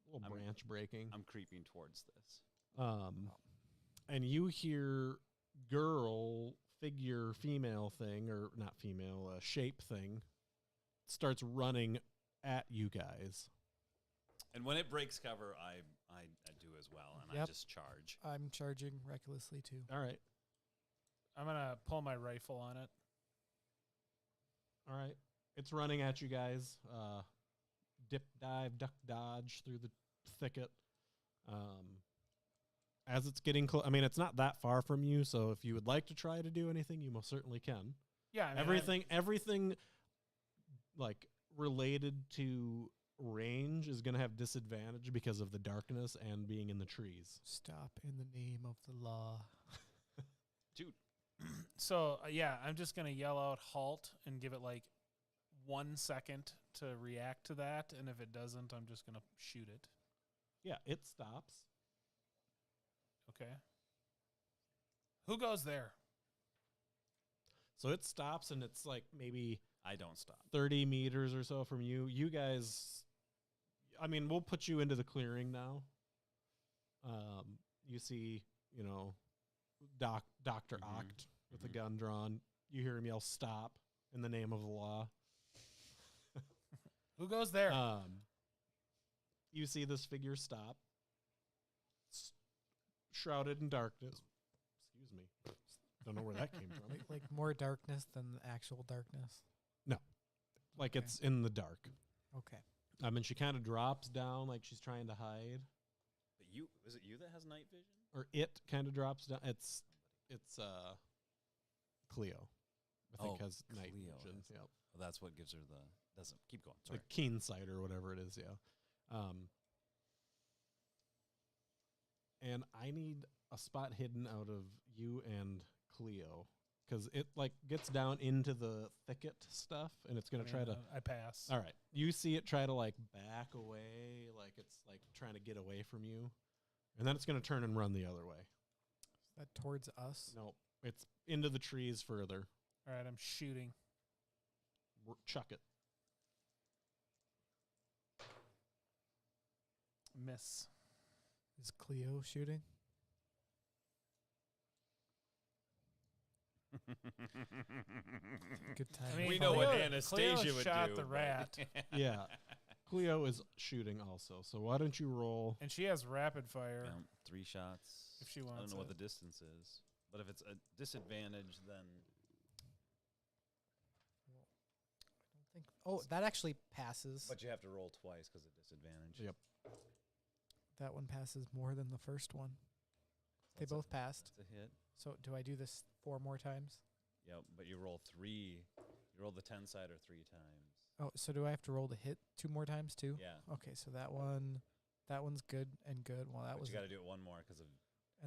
A little I'm- branch breaking. I'm creeping towards this. And you hear girl, figure, female thing, or not female, shape thing, starts running at you guys. And when it breaks cover, I do as well, and I Yep. just charge. I'm charging recklessly too. All right. I'm going to pull my rifle on it. All right. It's running at you guys. Dip, dive, duck, dodge through the thicket. As it's getting close, I mean, it's not that far from you, so if you would like to try to do anything, you most certainly can. Yeah, I mean, Everything like related to range is going to have disadvantage because of the darkness and being in the trees. Stop in the name of the law. Dude, So, yeah, I'm just going to yell out halt and give it like 1 second to react to that. And if it doesn't, I'm just going to shoot it. Yeah, it stops. Okay. Who goes there? So it stops, and it's like maybe I don't stop. 30 meters or so from you. You guys, I mean, we'll put you into the clearing now. You see, Dr. Oct with a gun drawn. You hear him yell, "Stop," in the name of the law. Who goes there? You see this figure stop, shrouded in darkness. Excuse me. Don't know where that came from. Like more darkness than the actual darkness. Like Okay. it's in the dark. Okay. And she kind of drops down like she's trying to hide. But is it you that has night vision? Or it kind of drops down. It's Cleo. I think has night Cleo vision. has- Yep. Well, that's what gives her the doesn't keep going. Sorry. Like keen sight or whatever it is, yeah. And I need a spot hidden out of you and Cleo, because it like gets down into the thicket stuff, and it's gonna try to. I pass. All right, you see it try to like back away, like it's like trying to get away from you, and then it's gonna turn and run the other way. Is that towards us? No, it's into the trees further. All right, I'm shooting. Chuck it. Miss. Is Cleo shooting? Good time. I mean, We know what Cleo- Anastasia Cleo would shot do. the but- rat. Yeah, Cleo is shooting also. So why don't you roll? And she has rapid fire. Yeah, 3 shots. If she I don't wants know what it. the distance is, but if it's a disadvantage, then I don't think. Oh, that actually passes. but you have to roll twice because of disadvantage. Yep. That one passes more than the first one. They That's a- both passed. That's a hit. So do I do this 4 more times? Yep, but you roll 3. You roll the 10-sider 3 times. Oh, so do I have to roll to hit 2 more times too? Yeah. Okay, so that one's good and good. Well, that But was you got to do it one more because of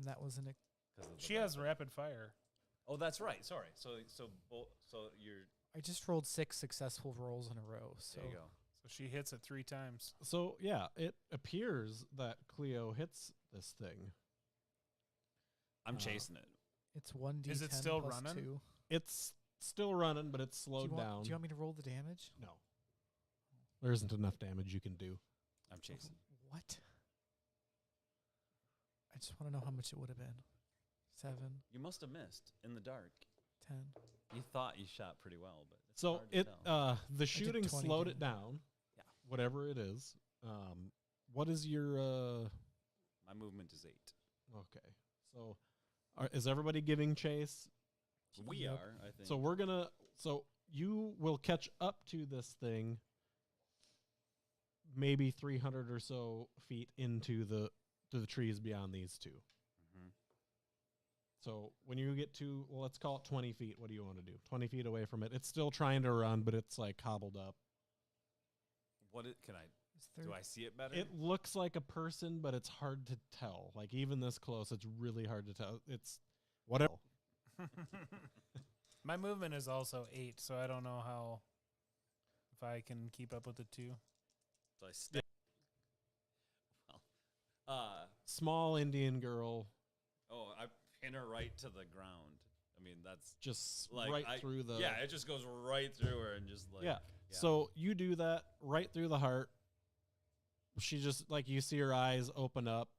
that wasn't a the She has weapon. rapid fire. Oh, that's right. Sorry. So you're I just rolled 6 successful rolls in a row. So there you go. So she hits it 3 times. So yeah, it appears that Cleo hits this thing. I'm chasing it. it's 1d10 Is it still plus running? 2. It's still running, but it's Do you, slowed want, down. do you want me to roll the damage? No, there isn't enough damage you can do. I'm chasing. What? I just want to know how much it would have been. 7, You must have missed in the dark. 10. You thought you shot pretty well, but it's So hard to it tell. the shooting 20 slowed it damage. down. Yeah. Whatever it is. What is your My movement is 8. okay? So is everybody giving chase? We Yep. are, I think. So you will catch up to this thing maybe 300 or so feet into the trees beyond these two. Mhm. So when you get to, well, let's call it 20 feet, what do you want to do? 20 feet away from it. It's still trying to run, but it's like hobbled up. Can I? Is there, Do I see it better? It looks like a person, but it's hard to tell. Like even this close, it's really hard to tell. It's whatever. My movement is also 8, so I don't know if I can keep up with the 2. So I step. Well, Small Indian girl, I pin her right to the ground. I mean, that's just like right through the. Yeah, it just goes right through her and just like. Yeah. So you do that right through the heart. She just like you see her eyes open up,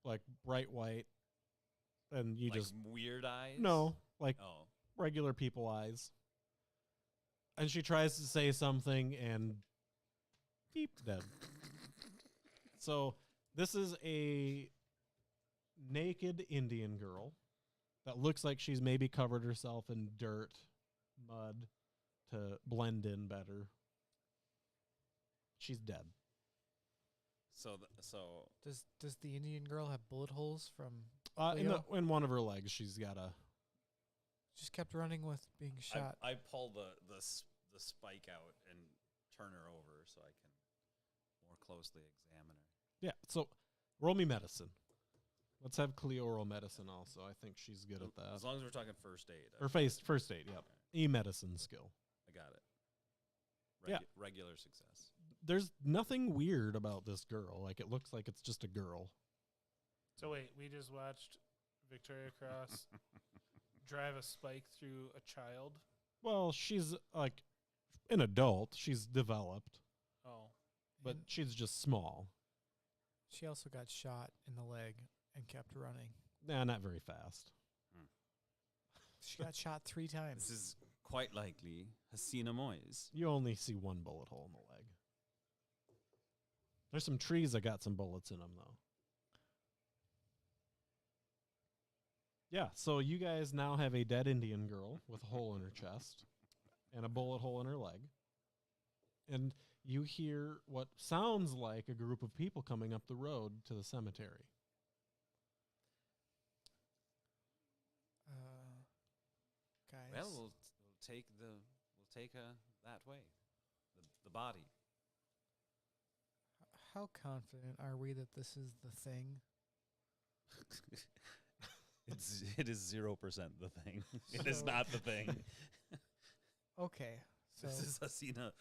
like bright white, and you like just weird eyes. no, like Oh. regular people eyes. And she tries to say something and beep dead. So this is a naked Indian girl that looks like she's maybe covered herself in dirt, mud to blend in better. She's dead. So does the Indian girl have bullet holes from? In one of her legs, she's got a. Just kept running with being shot. I pull the spike out and turn her over so I can more closely examine her. Yeah. So roll me medicine. Let's have Cleo roll medicine also. I think she's good at that. As long as we're talking first aid. Or first aid. Yep. E-medicine skill. I got it. Yeah. Regular success. There's nothing weird about this girl. Like it looks like it's just a girl. So wait, we just watched Victoria Cross drive a spike through a child. Well, she's like an adult. She's developed, Oh. but And she's just small. she also got shot in the leg and kept running. Nah, not very fast. She got shot 3 times. This is quite likely Hasina Moyes. You only see one bullet hole in the leg. There's some trees that got some bullets in them, though. Yeah, so you guys now have a dead Indian girl with a hole in her chest and a bullet hole in her leg. And you hear what sounds like a group of people coming up the road to the cemetery. Guys. Well, we'll take her that way. The body. How confident are we that this is the thing? It is 0% the thing. It is So- not the thing. Okay. So This is Hasina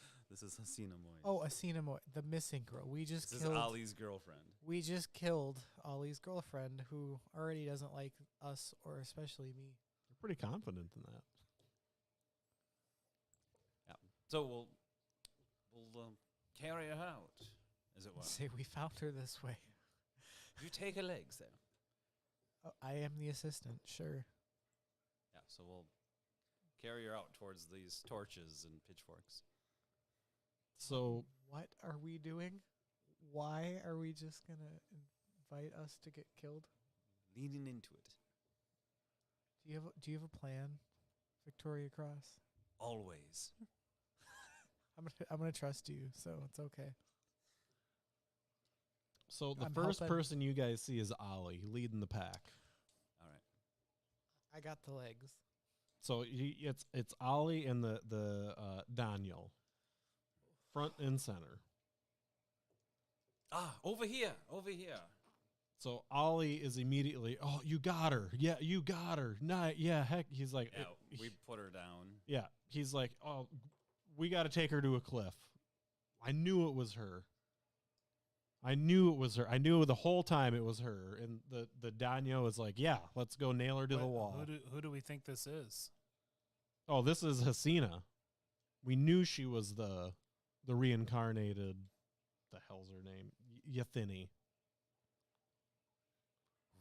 Moyes. oh, Asina Moy, the missing girl. We just This is killed. Ali's girlfriend. We just killed Ollie's girlfriend, who already doesn't like us, or especially me. You're pretty confident in that. So we'll carry her out, as it were. Say we found her this way. You take her legs there. Oh, I am the assistant. Sure. Yeah, so we'll carry her out towards these torches and pitchforks. So What are we doing? Why are we just gonna invite us to get killed? Leaning into it. Do you have a plan, Victoria Cross? Always. I'm gonna trust you, so it's okay. So the I'm first helping. person you guys see is Ollie leading the pack. All right. I got the legs. So it's Ollie and the Daniel, front and center. Ah, over here. So Ollie is immediately, oh, you got her. Yeah, you got her. Nah, yeah, heck. He's like, Yeah, we put her down. yeah. He's like, oh, we got to take her to a cliff. I knew it was her. I knew the whole time it was her. And the Daniel is like, yeah, let's go nail her to the wall. Who do we think this is? Oh, this is Hasina. We knew she was the reincarnated, the hell's her name? Yathini.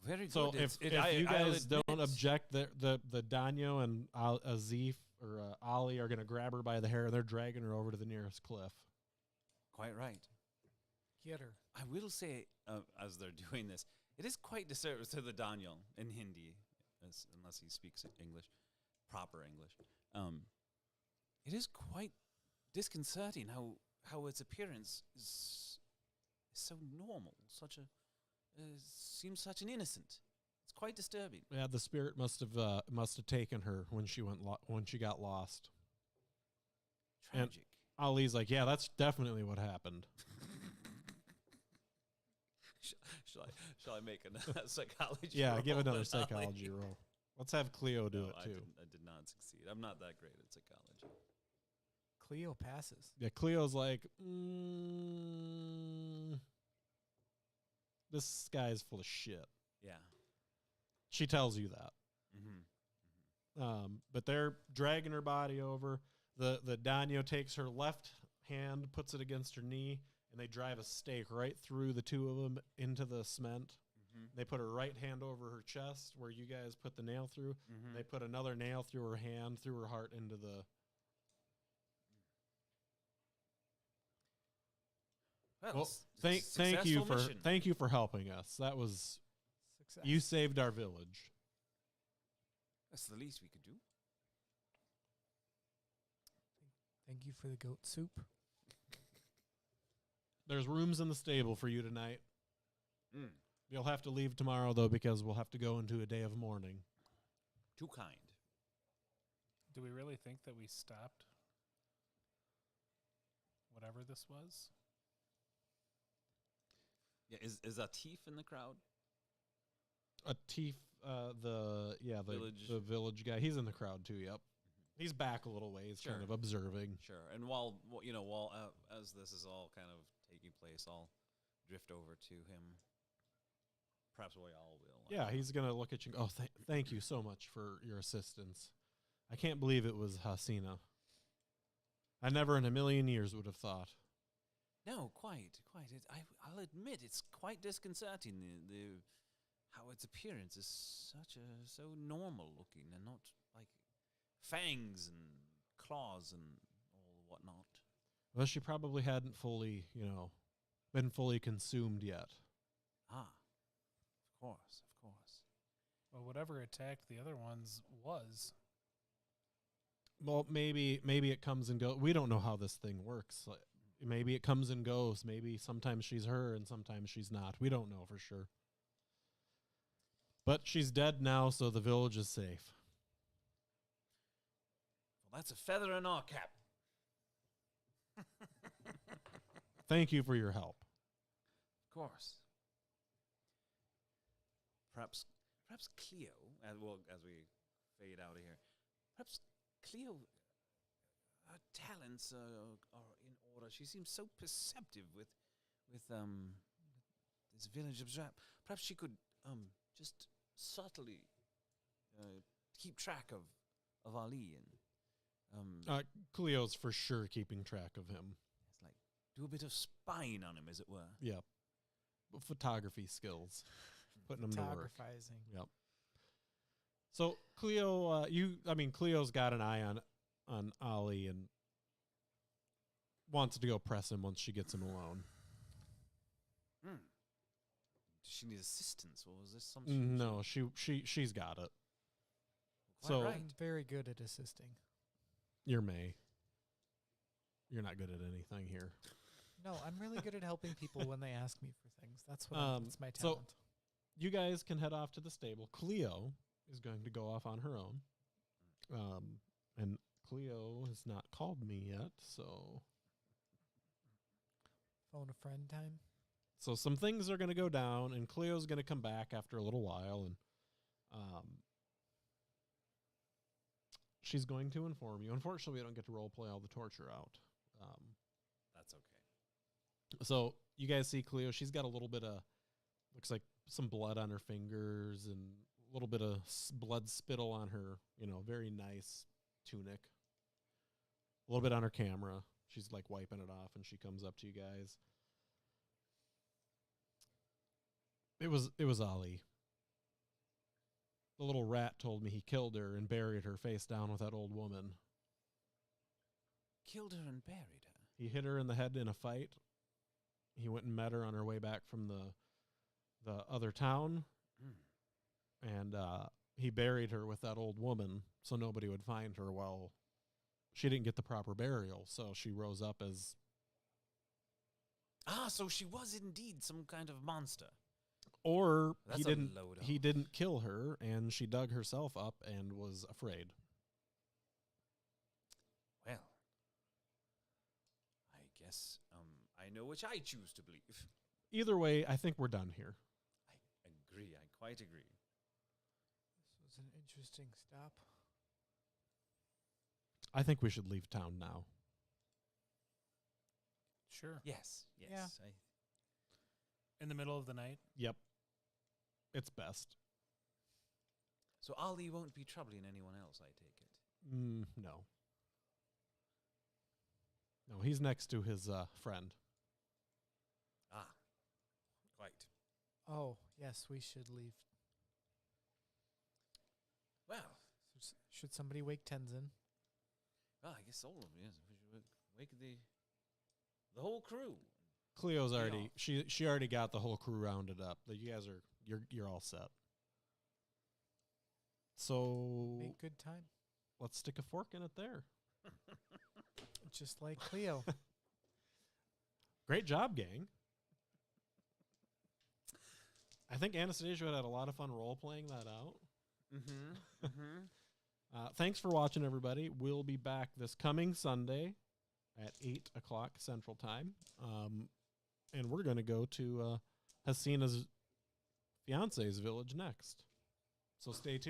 Very good. So if you guys don't object, the Danyo and Azif or Ali are going to grab her by the hair and they're dragging her over to the nearest cliff. Quite right. Get her. I will say, as they're doing this, it is quite disturbing to the Daniel in Hindi, unless he speaks English, proper English. It is quite disconcerting how its appearance is so normal, seems such an innocent. It's quite disturbing. Yeah, the spirit must have taken her when she when she got lost. And- Tragic. Ali's like, yeah, that's definitely what happened. Shall I make a psychology? Yeah, roll give another on psychology Ali? roll. Let's have Cleo do No, it too. I did not succeed. I'm not that great at psychology. Cleo passes. Yeah, Cleo's like, this guy's full of shit. Yeah. She tells you that. Mm-hmm. But they're dragging her body over. The Danyo takes her left hand, puts it against her knee, and they drive a stake right through the two of them into the cement. Mm-hmm. They put her right hand over her chest where you guys put the nail through. Mm-hmm. They put another nail through her hand, through her heart, into the... Well, thank you for helping us. That was... Success. You saved our village. That's the least we could do. Thank you for the goat soup. There's rooms in the stable for you tonight. Mm. You'll have to leave tomorrow, though, because we'll have to go into a day of mourning. Too kind. Do we really think that we stopped whatever this was? Yeah, is Atif in the crowd? Atif, the village guy, he's in the crowd too. Yep, he's back a little ways, Sure. kind of observing. Sure. And while as this is all kind of taking place, I'll drift over to him. Perhaps we all will. Yeah, he's gonna look at you. And go, oh, thank you so much for your assistance. I can't believe it was Hasina. I never in a million years would have thought. No, quite. I'll admit it's quite disconcerting. The how its appearance is so normal looking and not like fangs and claws and all whatnot. Well, she probably hadn't fully, been fully consumed yet. Ah, of course. Well, whatever attacked the other ones was. Well, maybe it comes and goes. We don't know how this thing works. Like, maybe it comes and goes. Maybe sometimes she's her and sometimes she's not. We don't know for sure. But she's dead now, so the village is safe. Well, that's a feather in our cap. Thank you for your help. Of course. Perhaps Cleo, as we fade out of here, perhaps Cleo, her talents are in order. She seems so perceptive with this village observer. Perhaps she could just subtly keep track of Ali and Cleo's for sure keeping track of him. it's like do a bit of spying on him, as it were. Yep. Photography skills. Putting them to work. Photographizing. Yep. So Cleo, Cleo's got an eye on Ollie and wants to go press him once she gets him alone. Does she need assistance, or is this something? No, she's got it. Quite So right. I'm very good at assisting. You're May. You're not good at anything here. No, I'm really good at helping people when they ask me for things. That's what that's my so- talent. You guys can head off to the stable. Cleo is going to go off on her own. And Cleo has not called me yet, so Phone a friend time. So some things are going to go down, and Cleo's going to come back after a little while, and she's going to inform you. Unfortunately, we don't get to role play all the torture out. That's okay. So you guys see Cleo. She's got a little bit of, looks like some blood on her fingers and a little bit of blood spittle on her, very nice tunic. A little bit on her camera. She's like wiping it off, and she comes up to you guys. It was Ali. The little rat told me he killed her and buried her face down with that old woman. Killed her and buried her. He hit her in the head in a fight. He went and met her on her way back from the other town. And he buried her with that old woman so nobody would find her. Well, she didn't get the proper burial, so she rose up as... So she was indeed some kind of monster. Or That's he didn't kill her, and she dug herself up and was afraid. Well, I guess I know which I choose to believe. Either way, I think we're done here. I agree. I quite agree. This was an interesting stop. I think we should leave town now. Sure. Yes. Yeah. In the middle of the night. Yep. It's best. So Ali won't be troubling anyone else, I take it. No. No, he's next to his friend. Quite. Oh, yes, we should leave. Well, Should somebody wake Tenzin? I guess all of you. We should wake the whole crew. Cleo's Yeah. already she already got the whole crew rounded up. You guys are you're all set. So Make good time. let's stick a fork in it there. Just like Cleo. Great job, gang. I think Anastasia had a lot of fun role-playing that out. Thanks for watching, everybody. We'll be back this coming Sunday at 8 o'clock Central Time. And we're going to go to Hasina's fiance's village next. So stay tuned.